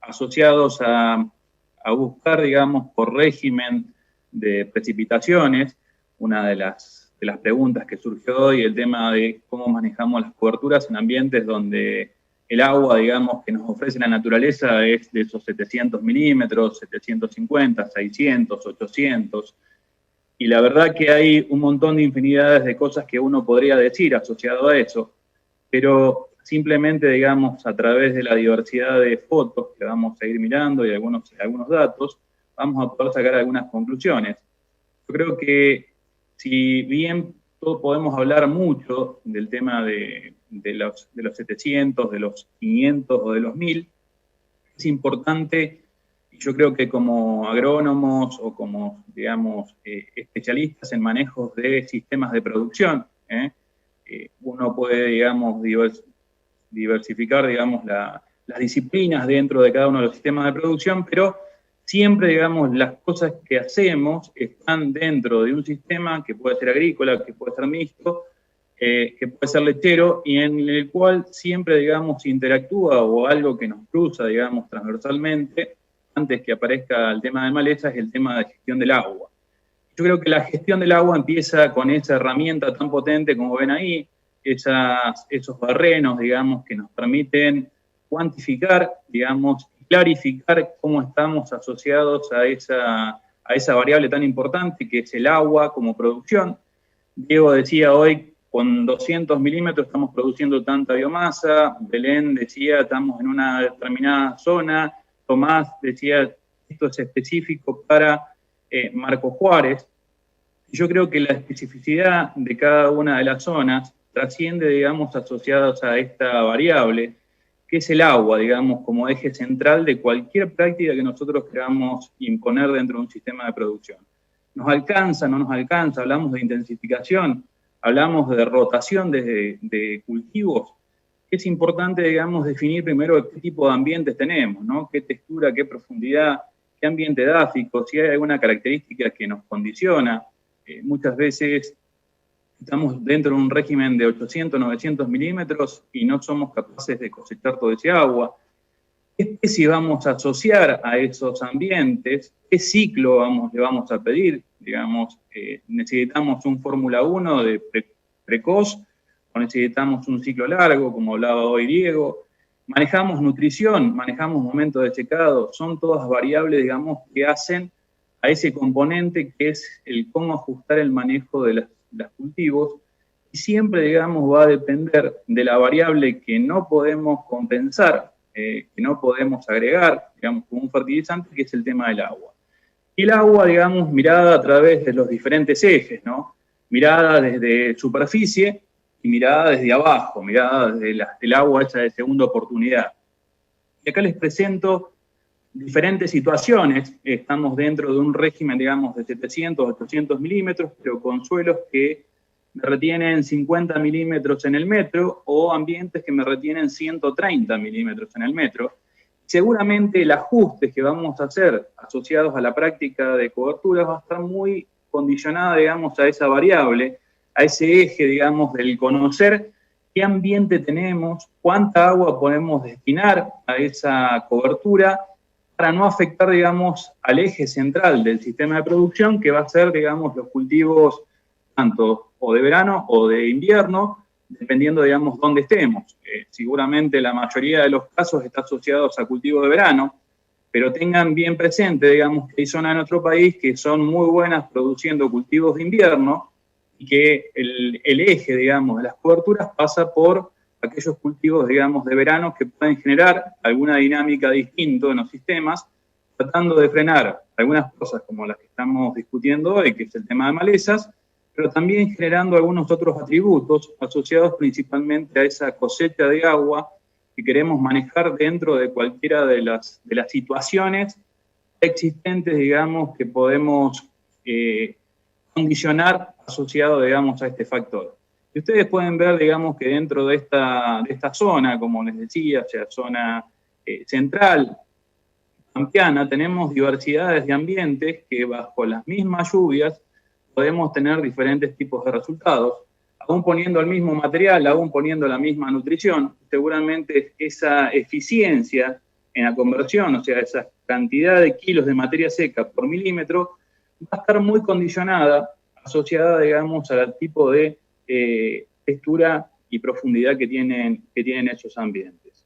asociados a buscar, digamos, por régimen de precipitaciones. Una de las preguntas que surgió hoy, el tema de cómo manejamos las coberturas en ambientes donde el agua, digamos, que nos ofrece la naturaleza es de esos 700 milímetros, 750, 600, 800, y la verdad que hay un montón de infinidades de cosas que uno podría decir asociado a eso, pero simplemente, digamos, a través de la diversidad de fotos que vamos a ir mirando y algunos datos, vamos a poder sacar algunas conclusiones. Yo creo que si bien todos podemos hablar mucho del tema de los 700, de los 500 o de los 1000, es importante, y yo creo que como agrónomos o como, digamos, especialistas en manejos de sistemas de producción, uno puede, digamos, diversificar, digamos, las disciplinas dentro de cada uno de los sistemas de producción, pero siempre, digamos, las cosas que hacemos están dentro de un sistema que puede ser agrícola, que puede ser mixto, que puede ser lechero, y en el cual siempre, digamos, interactúa o algo que nos cruza, digamos, transversalmente, antes que aparezca el tema de malezas, es el tema de gestión del agua. Yo creo que la gestión del agua empieza con esa herramienta tan potente como ven ahí, esos barrenos, digamos, que nos permiten cuantificar, digamos, clarificar cómo estamos asociados a esa variable tan importante que es el agua como producción. Diego decía hoy, con 200 milímetros estamos produciendo tanta biomasa. Belén decía, estamos en una determinada zona. Tomás decía, esto es específico para Marco Juárez. Yo creo que la especificidad de cada una de las zonas trasciende, digamos, asociados a esta variable, que es el agua, digamos, como eje central de cualquier práctica que nosotros queramos imponer dentro de un sistema de producción. ¿Nos alcanza? ¿No nos alcanza? Hablamos de intensificación, hablamos de rotación de cultivos. es importante, digamos, definir primero qué tipo de ambientes tenemos, ¿no? Qué textura, qué profundidad, qué ambiente edáfico, si hay alguna característica que nos condiciona. Muchas veces estamos dentro de un régimen de 800, 900 milímetros y no somos capaces de cosechar todo ese agua. ¿Qué especie vamos a asociar a esos ambientes? ¿Qué ciclo le vamos a pedir? Digamos, necesitamos un Fórmula 1 de precoz, o necesitamos un ciclo largo, como hablaba hoy Diego. Manejamos nutrición, manejamos momentos de secado, son todas variables, digamos, que hacen a ese componente que es el cómo ajustar el manejo de los cultivos, y siempre, digamos, va a depender de la variable que no podemos compensar, que no podemos agregar, digamos, como un fertilizante, que es el tema del agua. Y el agua, digamos, mirada a través de los diferentes ejes, ¿no? Mirada desde superficie y mirada desde abajo, mirada desde el agua hecha de segunda oportunidad. Y acá les presento diferentes situaciones. Estamos dentro de un régimen, digamos, de 700, 800 milímetros, pero con suelos que me retienen 50 milímetros en el metro o ambientes que me retienen 130 milímetros en el metro. Seguramente el ajuste que vamos a hacer asociados a la práctica de coberturas va a estar muy condicionada, digamos, a esa variable, a ese eje, digamos, del conocer qué ambiente tenemos, cuánta agua podemos destinar a esa cobertura para no afectar, digamos, al eje central del sistema de producción, que va a ser, digamos, los cultivos tanto o de verano o de invierno, dependiendo, digamos, dónde estemos. Seguramente la mayoría de los casos está asociados a cultivos de verano, pero tengan bien presente, digamos, que hay zonas en nuestro país que son muy buenas produciendo cultivos de invierno y que el eje, digamos, de las coberturas pasa por aquellos cultivos, digamos, de verano que pueden generar alguna dinámica distinta en los sistemas, tratando de frenar algunas cosas como las que estamos discutiendo hoy, que es el tema de malezas, pero también generando algunos otros atributos asociados principalmente a esa cosecha de agua que queremos manejar dentro de cualquiera de las situaciones existentes, digamos, que podemos condicionar asociado, digamos, a este factor. Y ustedes pueden ver, digamos, que dentro de esta zona, como les decía, o sea, zona central, pampeana, tenemos diversidades de ambientes que bajo las mismas lluvias podemos tener diferentes tipos de resultados. Aún poniendo el mismo material, aún poniendo la misma nutrición, seguramente esa eficiencia en la conversión, o sea, esa cantidad de kilos de materia seca por milímetro, va a estar muy condicionada, asociada, digamos, al tipo de textura y profundidad que tienen esos ambientes.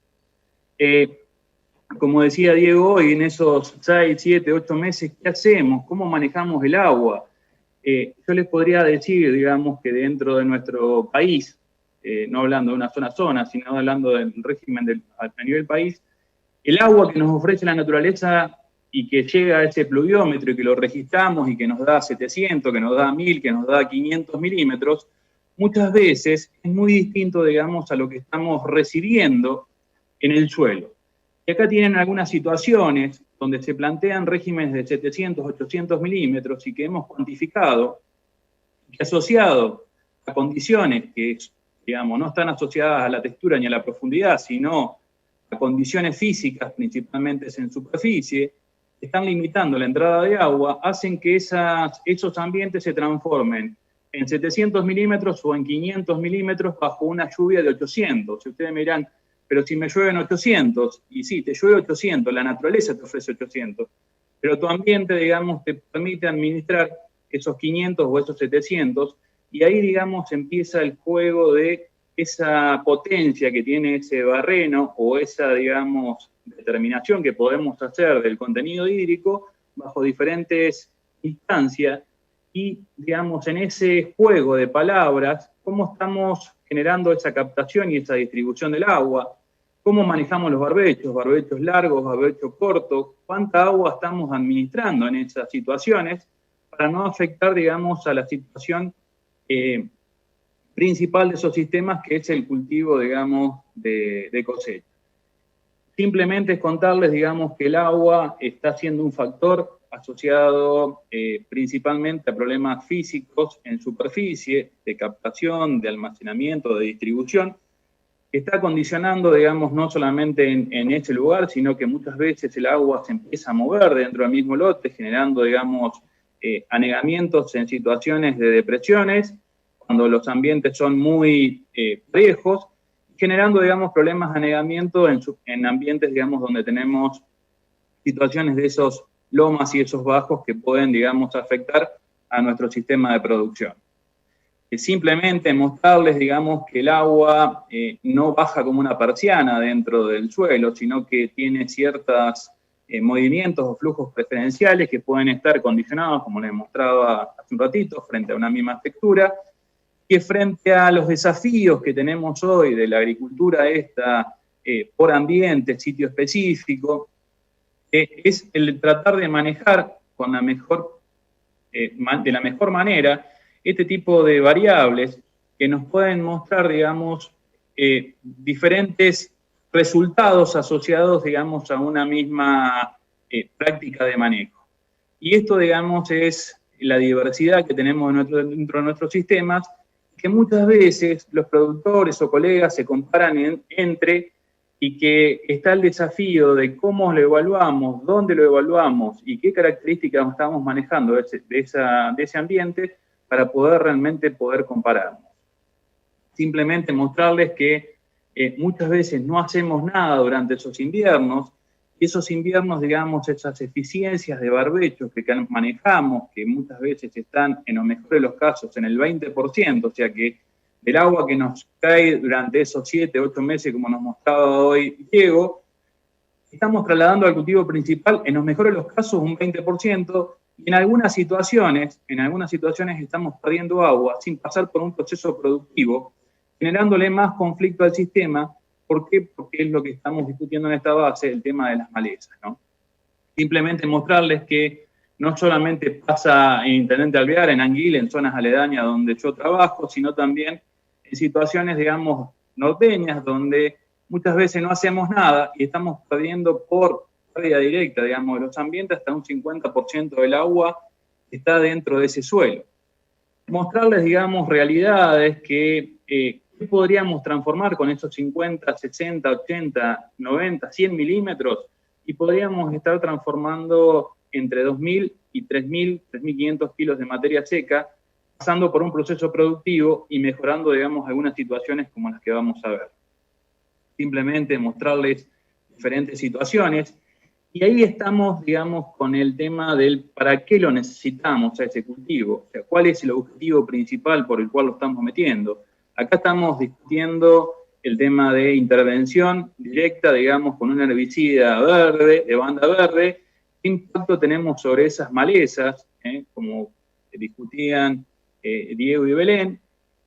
Como decía Diego, hoy en esos 6, 7, 8 meses, ¿qué hacemos? ¿Cómo manejamos el agua? Yo les podría decir, digamos, que dentro de nuestro país, no hablando de una zona a zona, sino hablando del régimen a nivel país, el agua que nos ofrece la naturaleza y que llega a ese pluviómetro y que lo registramos y que nos da 700, que nos da 1000, que nos da 500 milímetros, muchas veces es muy distinto, digamos, a lo que estamos recibiendo en el suelo. Y acá tienen algunas situaciones donde se plantean regímenes de 700, 800 milímetros y que hemos cuantificado, que asociado a condiciones que, digamos, no están asociadas a la textura ni a la profundidad, sino a condiciones físicas, principalmente en superficie, están limitando la entrada de agua, hacen que esos ambientes se transformen en 700 milímetros o en 500 milímetros bajo una lluvia de 800. Si ustedes me dirán, pero si me llueven 800, y sí, te llueve 800, la naturaleza te ofrece 800, pero tu ambiente, digamos, te permite administrar esos 500 o esos 700, y ahí, digamos, empieza el juego de esa potencia que tiene ese barreno o esa, digamos, determinación que podemos hacer del contenido hídrico bajo diferentes instancias y, digamos, en ese juego de palabras, cómo estamos generando esa captación y esa distribución del agua, cómo manejamos los barbechos largos, barbechos cortos, cuánta agua estamos administrando en esas situaciones para no afectar, digamos, a la situación principal de esos sistemas, que es el cultivo, digamos, de cosecha. Simplemente es contarles, digamos, que el agua está siendo un factor asociado principalmente a problemas físicos en superficie, de captación, de almacenamiento, de distribución, que está condicionando, digamos, no solamente en ese lugar, sino que muchas veces el agua se empieza a mover dentro del mismo lote, generando, digamos, anegamientos en situaciones de depresiones, cuando los ambientes son muy parejos, generando, digamos, problemas de anegamiento en ambientes, digamos, donde tenemos situaciones de esos lomas y esos bajos que pueden, digamos, afectar a nuestro sistema de producción. Simplemente mostrarles, digamos, que el agua no baja como una persiana dentro del suelo, sino que tiene ciertos movimientos o flujos preferenciales que pueden estar condicionados, como les mostraba hace un ratito, frente a una misma textura, que frente a los desafíos que tenemos hoy de la agricultura esta por ambiente, sitio específico, es el tratar de manejar con la mejor, de la mejor manera este tipo de variables que nos pueden mostrar, digamos, diferentes resultados asociados, digamos, a una misma práctica de manejo. Y esto, digamos, es la diversidad que tenemos dentro de nuestros sistemas, que muchas veces los productores o colegas se comparan entre, y que está el desafío de cómo lo evaluamos, dónde lo evaluamos y qué características estamos manejando de ese ambiente para poder realmente compararnos. Simplemente mostrarles que muchas veces no hacemos nada durante esos inviernos, y esos inviernos, digamos, esas eficiencias de barbechos que manejamos, que muchas veces están, en lo mejor de los casos, en el 20%, o sea que del agua que nos cae durante esos 7, 8 meses, como nos mostraba hoy Diego, estamos trasladando al cultivo principal, en los mejores de los casos, un 20%, y en algunas situaciones estamos perdiendo agua sin pasar por un proceso productivo, generándole más conflicto al sistema. ¿Por qué? Porque es lo que estamos discutiendo en esta base, el tema de las malezas, ¿no? Simplemente mostrarles que no solamente pasa en Intendente Alvear, en Anguila, en zonas aledañas donde yo trabajo, sino también en situaciones, digamos, norteñas, donde muchas veces no hacemos nada y estamos perdiendo por pérdida directa, digamos, de los ambientes, hasta un 50% del agua está dentro de ese suelo. Mostrarles, digamos, realidades que podríamos transformar con esos 50, 60, 80, 90, 100 milímetros, y podríamos estar transformando entre 2.000 y 3.000, 3.500 kilos de materia seca, pasando por un proceso productivo y mejorando, digamos, algunas situaciones como las que vamos a ver. Simplemente mostrarles diferentes situaciones, y ahí estamos, digamos, con el tema del para qué lo necesitamos a ese cultivo, o sea, cuál es el objetivo principal por el cual lo estamos metiendo. Acá estamos discutiendo el tema de intervención directa, digamos, con un herbicida verde, de banda verde. ¿Qué impacto tenemos sobre esas malezas, como discutían Diego y Belén?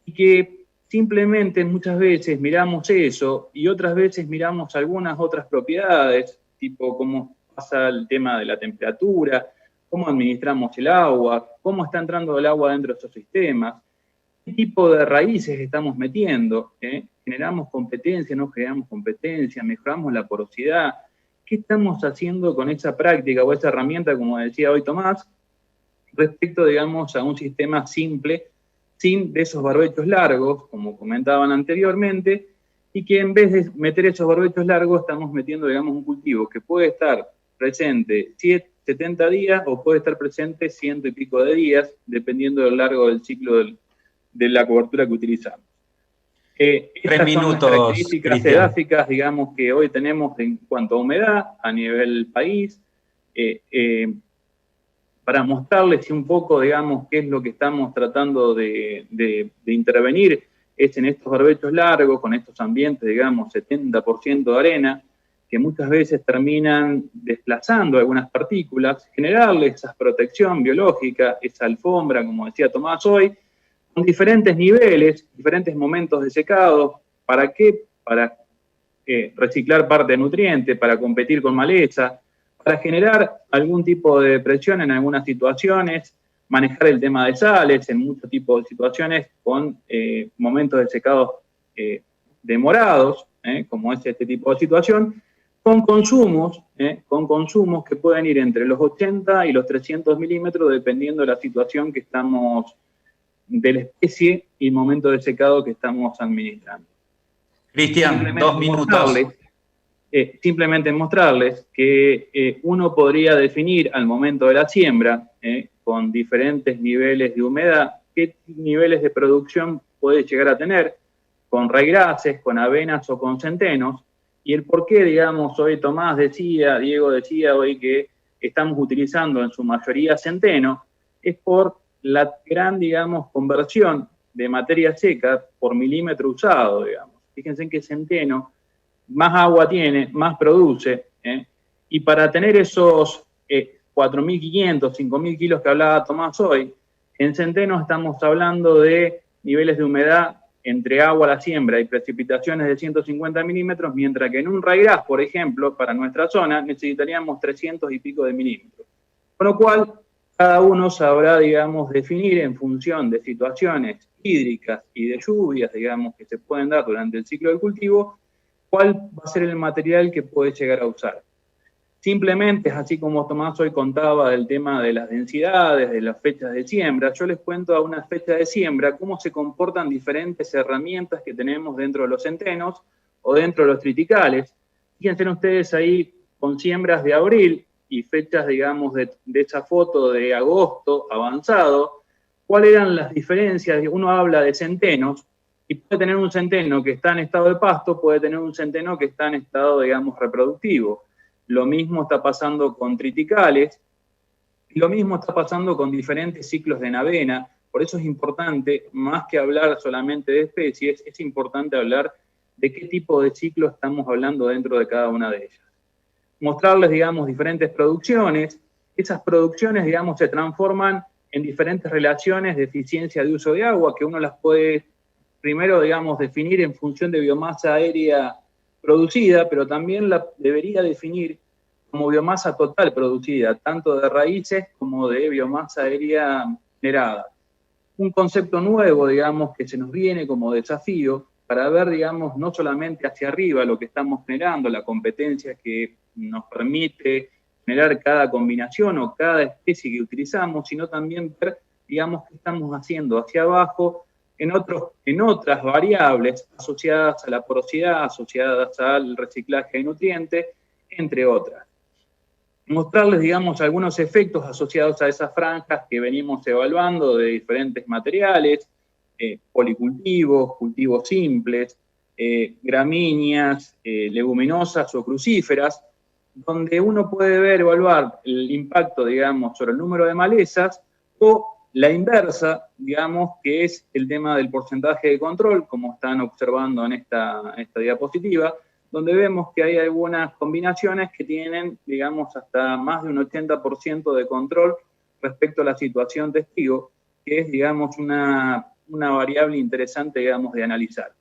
Y que simplemente muchas veces miramos eso y otras veces miramos algunas otras propiedades, tipo cómo pasa el tema de la temperatura, cómo administramos el agua, cómo está entrando el agua dentro de esos sistemas, qué tipo de raíces estamos metiendo, generamos competencia, no generamos competencia, mejoramos la porosidad, qué estamos haciendo con esa práctica o esa herramienta, como decía hoy Tomás, respecto, digamos, a un sistema simple, sin de esos barbechos largos, como comentaban anteriormente, y que en vez de meter esos barbechos largos estamos metiendo, digamos, un cultivo que puede estar presente 70 días o puede estar presente 100 y pico de días, dependiendo del largo del ciclo de la cobertura que utilizamos. 3 estas minutos, son las características Cristian. edáficas, digamos, que hoy tenemos en cuanto a humedad a nivel país, para mostrarles un poco, digamos, qué es lo que estamos tratando de intervenir, es en estos barbechos largos, con estos ambientes, digamos, 70% de arena, que muchas veces terminan desplazando algunas partículas, generarles esa protección biológica, esa alfombra, como decía Tomás hoy, con diferentes niveles, diferentes momentos de secado. ¿Para qué? Para reciclar parte de nutriente, para competir con maleza, para generar algún tipo de presión en algunas situaciones, manejar el tema de sales en muchos tipos de situaciones con momentos de secado demorados, como es este tipo de situación, con consumos que pueden ir entre los 80 y los 300 milímetros, dependiendo de la situación que estamos, de la especie y el momento de secado que estamos administrando. Cristian, 2 minutos. Simplemente mostrarles que uno podría definir al momento de la siembra, con diferentes niveles de humedad, qué niveles de producción puede llegar a tener, con raigrases, con avenas o con centenos, y el por qué, digamos, hoy Tomás decía, Diego decía hoy que estamos utilizando en su mayoría centeno, es por la gran, digamos, conversión de materia seca por milímetro usado, digamos. Fíjense en que centeno más agua tiene, más produce, y para tener esos 4.500, 5.000 kilos que hablaba Tomás hoy, en centeno estamos hablando de niveles de humedad entre agua a la siembra y precipitaciones de 150 milímetros, mientras que en un raigraz, por ejemplo, para nuestra zona, necesitaríamos 300 y pico de milímetros. Con lo cual, cada uno sabrá, digamos, definir en función de situaciones hídricas y de lluvias, digamos, que se pueden dar durante el ciclo del cultivo, cuál va a ser el material que puede llegar a usar. Simplemente, así como Tomás hoy contaba del tema de las densidades, de las fechas de siembra, yo les cuento a una fecha de siembra cómo se comportan diferentes herramientas que tenemos dentro de los centenos o dentro de los triticales. Fíjense ustedes ahí con siembras de abril y fechas, digamos, de esa foto de agosto avanzado, cuáles eran las diferencias. Uno habla de centenos, y puede tener un centeno que está en estado de pasto, puede tener un centeno que está en estado, digamos, reproductivo. Lo mismo está pasando con triticales, y lo mismo está pasando con diferentes ciclos de avena. Por eso es importante, más que hablar solamente de especies, es importante hablar de qué tipo de ciclo estamos hablando dentro de cada una de ellas. Mostrarles, digamos, diferentes producciones. Esas producciones, digamos, se transforman en diferentes relaciones de eficiencia de uso de agua, que uno las puede primero, digamos, definir en función de biomasa aérea producida, pero también la debería definir como biomasa total producida, tanto de raíces como de biomasa aérea generada. Un concepto nuevo, digamos, que se nos viene como desafío para ver, digamos, no solamente hacia arriba lo que estamos generando, la competencia que nos permite generar cada combinación o cada especie que utilizamos, sino también ver, digamos, qué estamos haciendo hacia abajo, en otras variables asociadas a la porosidad, asociadas al reciclaje de nutrientes, entre otras. Mostrarles, digamos, algunos efectos asociados a esas franjas que venimos evaluando de diferentes materiales, policultivos, cultivos simples, gramíneas, leguminosas o crucíferas, donde uno puede ver, evaluar el impacto, digamos, sobre el número de malezas o la inversa, digamos, que es el tema del porcentaje de control, como están observando en esta diapositiva, donde vemos que hay algunas combinaciones que tienen, digamos, hasta más de un 80% de control respecto a la situación testigo, que es, digamos, una variable interesante, digamos, de analizar.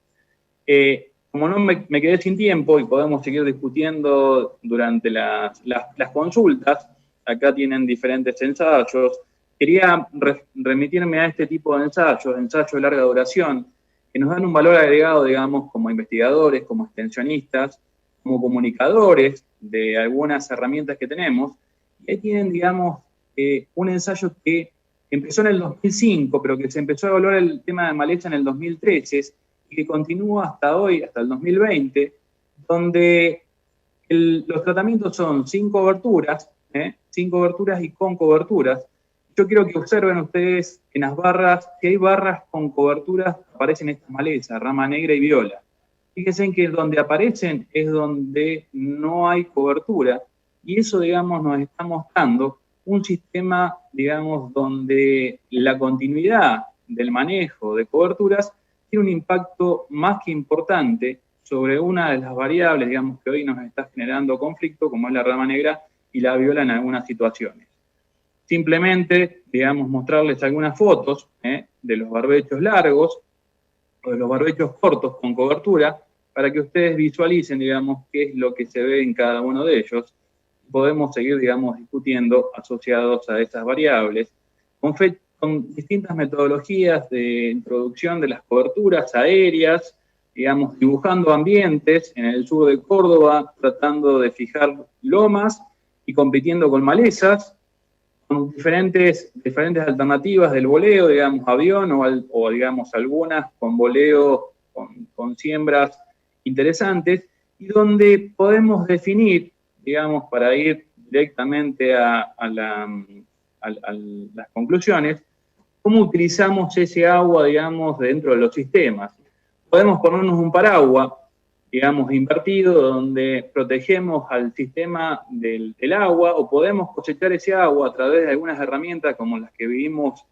Como no me quedé sin tiempo y podemos seguir discutiendo durante las consultas, acá tienen diferentes ensayos. Quería remitirme a este tipo de ensayos de larga duración, que nos dan un valor agregado, digamos, como investigadores, como extensionistas, como comunicadores de algunas herramientas que tenemos. Y ahí tienen, digamos, un ensayo que empezó en el 2005, pero que se empezó a evaluar el tema de maleza en el 2013, y que continúa hasta hoy, hasta el 2020, donde los tratamientos son sin coberturas y con coberturas. Yo quiero que observen ustedes en las barras, si hay barras con coberturas, aparecen estas malezas, rama negra y viola. Fíjense en que donde aparecen es donde no hay cobertura, y eso, digamos, nos está mostrando un sistema, digamos, donde la continuidad del manejo de coberturas tiene un impacto más que importante sobre una de las variables, digamos, que hoy nos está generando conflicto, como es la rama negra y la viola en algunas situaciones. Simplemente, digamos, mostrarles algunas fotos de los barbechos largos o de los barbechos cortos con cobertura, para que ustedes visualicen, digamos, qué es lo que se ve en cada uno de ellos. Podemos seguir, digamos, discutiendo asociados a esas variables, con distintas metodologías de introducción de las coberturas aéreas, digamos, dibujando ambientes en el sur de Córdoba, tratando de fijar lomas y compitiendo con malezas, con diferentes alternativas del boleo, digamos, avión o digamos, algunas con boleo, con siembras interesantes y donde podemos definir, digamos, para ir directamente a las conclusiones, cómo utilizamos ese agua, digamos, dentro de los sistemas. Podemos ponernos un paraguas, digamos, invertido, donde protegemos al sistema del agua, o podemos cosechar ese agua a través de algunas herramientas como las que vivimos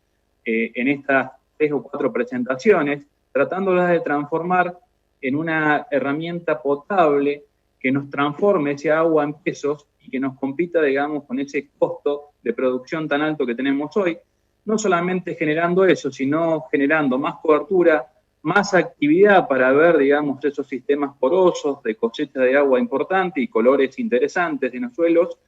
en estas 3 o 4 presentaciones, tratándolas de transformar en una herramienta potable que nos transforme ese agua en pesos y que nos compita, digamos, con ese costo de producción tan alto que tenemos hoy, no solamente generando eso, sino generando más cobertura, más actividad para ver, digamos, esos sistemas porosos de cosecha de agua importante y colores interesantes en los suelos,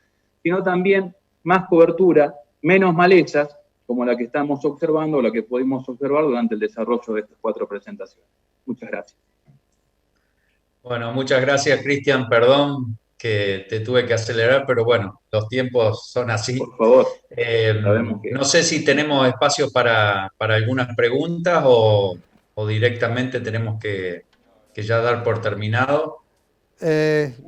sino también más cobertura, menos malezas, como la que estamos observando o la que pudimos observar durante el desarrollo de estas 4 presentaciones. Muchas gracias. Bueno, muchas gracias, Cristian. Perdón que te tuve que acelerar, pero bueno, los tiempos son así. Por favor, sabemos que... No sé si tenemos espacio para algunas preguntas o directamente tenemos que ya dar por terminado.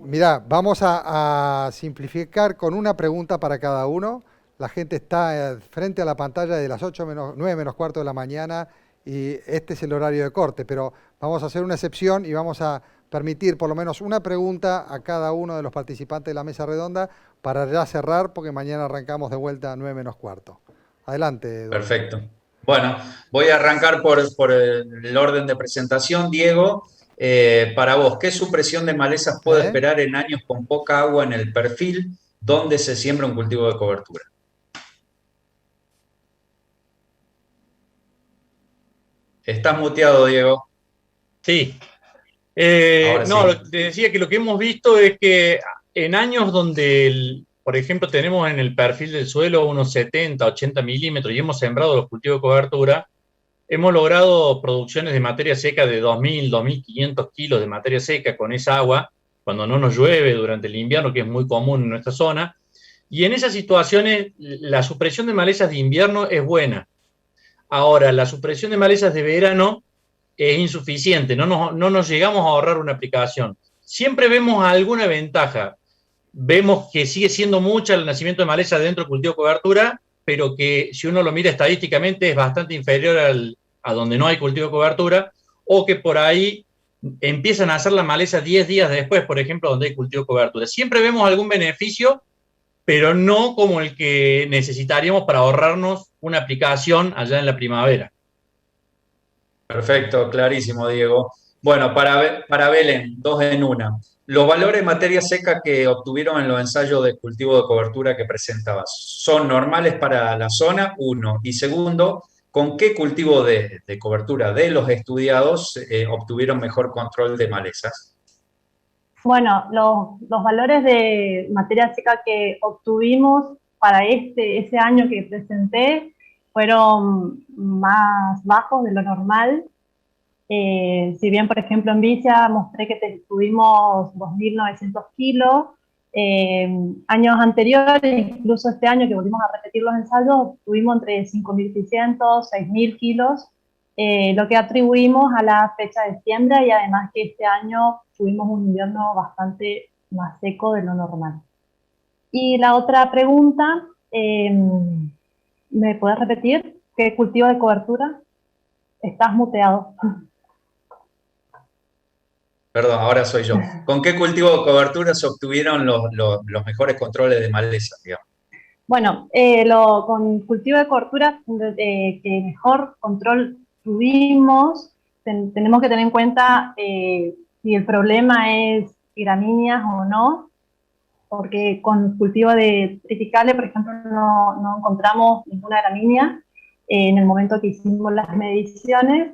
Mirá, vamos a simplificar con una pregunta para cada uno. La gente está frente a la pantalla de las 9 menos cuarto de la mañana y este es el horario de corte, pero vamos a hacer una excepción y vamos a permitir por lo menos una pregunta a cada uno de los participantes de la mesa redonda para ya cerrar, porque mañana arrancamos de vuelta a 9 menos cuarto. Adelante, Eduardo. Perfecto. Bueno, voy a arrancar por el orden de presentación. Diego, para vos, ¿qué supresión de malezas puedo esperar en años con poca agua en el perfil donde se siembra un cultivo de cobertura? Estás muteado, Diego. Sí. No, te decía que lo que hemos visto es que en años donde, por ejemplo, tenemos en el perfil del suelo unos 70, 80 milímetros y hemos sembrado los cultivos de cobertura, hemos logrado producciones de materia seca de 2.000, 2.500 kilos de materia seca con esa agua, cuando no nos llueve durante el invierno, que es muy común en nuestra zona. Y en esas situaciones, la supresión de malezas de invierno es buena. Ahora, la supresión de malezas de verano es insuficiente, no nos llegamos a ahorrar una aplicación. Siempre vemos alguna ventaja. Vemos que sigue siendo mucha el nacimiento de malezas dentro del cultivo de cobertura, pero que si uno lo mira estadísticamente es bastante inferior a donde no hay cultivo de cobertura, o que por ahí empiezan a hacer la maleza 10 días después, por ejemplo, donde hay cultivo de cobertura. Siempre vemos algún beneficio, pero no como el que necesitaríamos para ahorrarnos una aplicación allá en la primavera. Perfecto, clarísimo, Diego. Bueno, para Belén, 2 en 1. Los valores de materia seca que obtuvieron en los ensayos de cultivo de cobertura que presentabas, ¿son normales para la zona? 1. Y segundo, ¿con qué cultivo de cobertura de los estudiados obtuvieron mejor control de malezas? Bueno, los valores de materia seca que obtuvimos para ese año que presenté fueron más bajos de lo normal. Si bien, por ejemplo, en Vicia mostré que tuvimos 2.900 kilos, años anteriores, incluso este año que volvimos a repetir los ensayos, tuvimos entre 5.600, 6.000 kilos, lo que atribuimos a la fecha de siembra y además que este año tuvimos un invierno bastante más seco de lo normal. Y la otra pregunta, ¿me puedes repetir? ¿Qué cultivo de cobertura? Estás muteado. Perdón, ahora soy yo. ¿Con qué cultivo de cobertura se obtuvieron los mejores controles de malezas, digamos? Bueno, con cultivo de cobertura que mejor control tuvimos, tenemos que tener en cuenta si el problema es gramíneas o no, porque con cultivo de triticale, por ejemplo, no encontramos ninguna gramínea en el momento que hicimos las mediciones.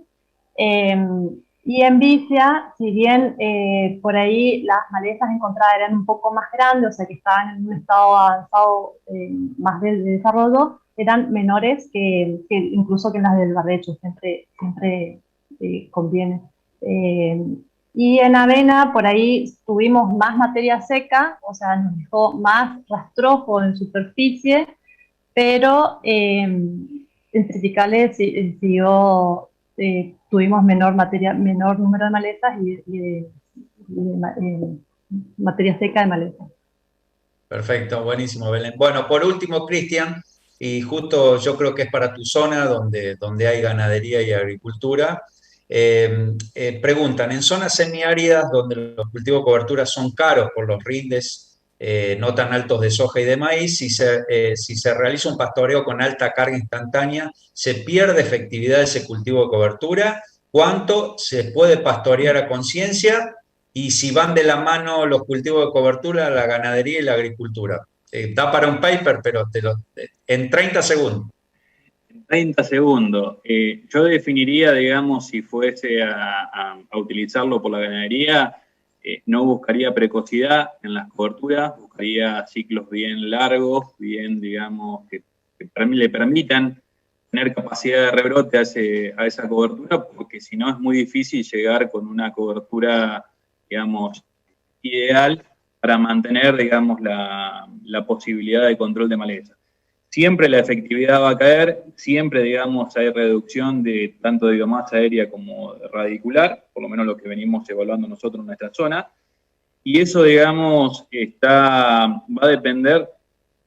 Y en Vicia, si bien por ahí las malezas encontradas eran un poco más grandes, o sea que estaban en un estado avanzado más de desarrollo, eran menores que incluso que las del barbecho, siempre conviene. Y en avena, por ahí tuvimos más materia seca, o sea, nos dejó más rastrojo en superficie, pero en triticales siguió... tuvimos menor número de malezas y materia seca de maleza. Perfecto, buenísimo, Belén. Bueno, por último, Cristian, y justo yo creo que es para tu zona donde hay ganadería y agricultura, preguntan, en zonas semiáridas donde los cultivos de cobertura son caros por los rindes no tan altos de soja y de maíz, si se realiza un pastoreo con alta carga instantánea, ¿se pierde efectividad de ese cultivo de cobertura? ¿Cuánto se puede pastorear a conciencia? Y si van de la mano los cultivos de cobertura, la ganadería y la agricultura. Da para un paper, pero en 30 segundos. 30 segundos. Yo definiría, digamos, si fuese a utilizarlo por la ganadería, no buscaría precocidad en las coberturas, buscaría ciclos bien largos, bien, digamos, que le permitan tener capacidad de rebrote a esa cobertura, porque si no es muy difícil llegar con una cobertura, digamos, ideal para mantener, digamos, la posibilidad de control de maleza. Siempre la efectividad va a caer, siempre, digamos, hay reducción de tanto de biomasa aérea como radicular, por lo menos lo que venimos evaluando nosotros en nuestra zona, y eso, digamos, va a depender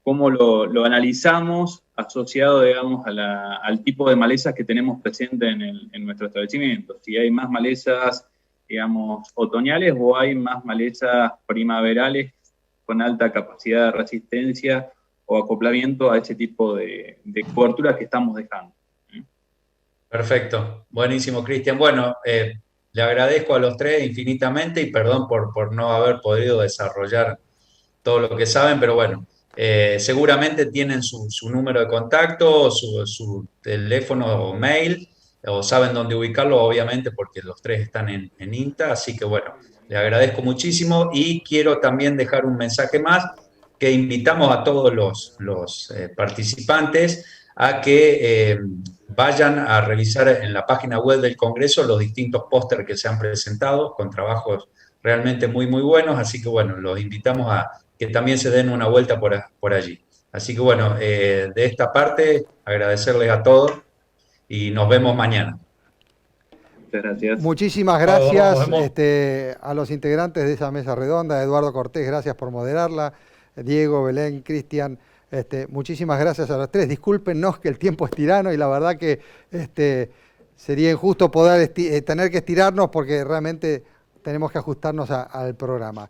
cómo lo analizamos asociado, digamos, al tipo de malezas que tenemos presente en nuestro establecimiento. Si hay más malezas, digamos, otoñales o hay más malezas primaverales con alta capacidad de resistencia o acoplamiento a ese tipo de coberturas que estamos dejando. Perfecto, buenísimo, Cristian. Bueno, le agradezco a los tres infinitamente y perdón por no haber podido desarrollar todo lo que saben, pero bueno, seguramente tienen su número de contacto, su teléfono o mail, o saben dónde ubicarlo, obviamente, porque los tres están en INTA, así que bueno, le agradezco muchísimo y quiero también dejar un mensaje más, que invitamos a todos los participantes a que vayan a revisar en la página web del Congreso los distintos pósteres que se han presentado con trabajos realmente muy, muy buenos, así que bueno, los invitamos a que también se den una vuelta por allí. Así que bueno, de esta parte, agradecerles a todos y nos vemos mañana. Muchas gracias. Muchísimas gracias a los integrantes de esa mesa redonda. Eduardo Cortés, gracias por moderarla. Diego, Belén, Cristian, muchísimas gracias a los tres. Discúlpenos que el tiempo es tirano y la verdad que sería injusto poder tener que estirarnos porque realmente tenemos que ajustarnos al programa.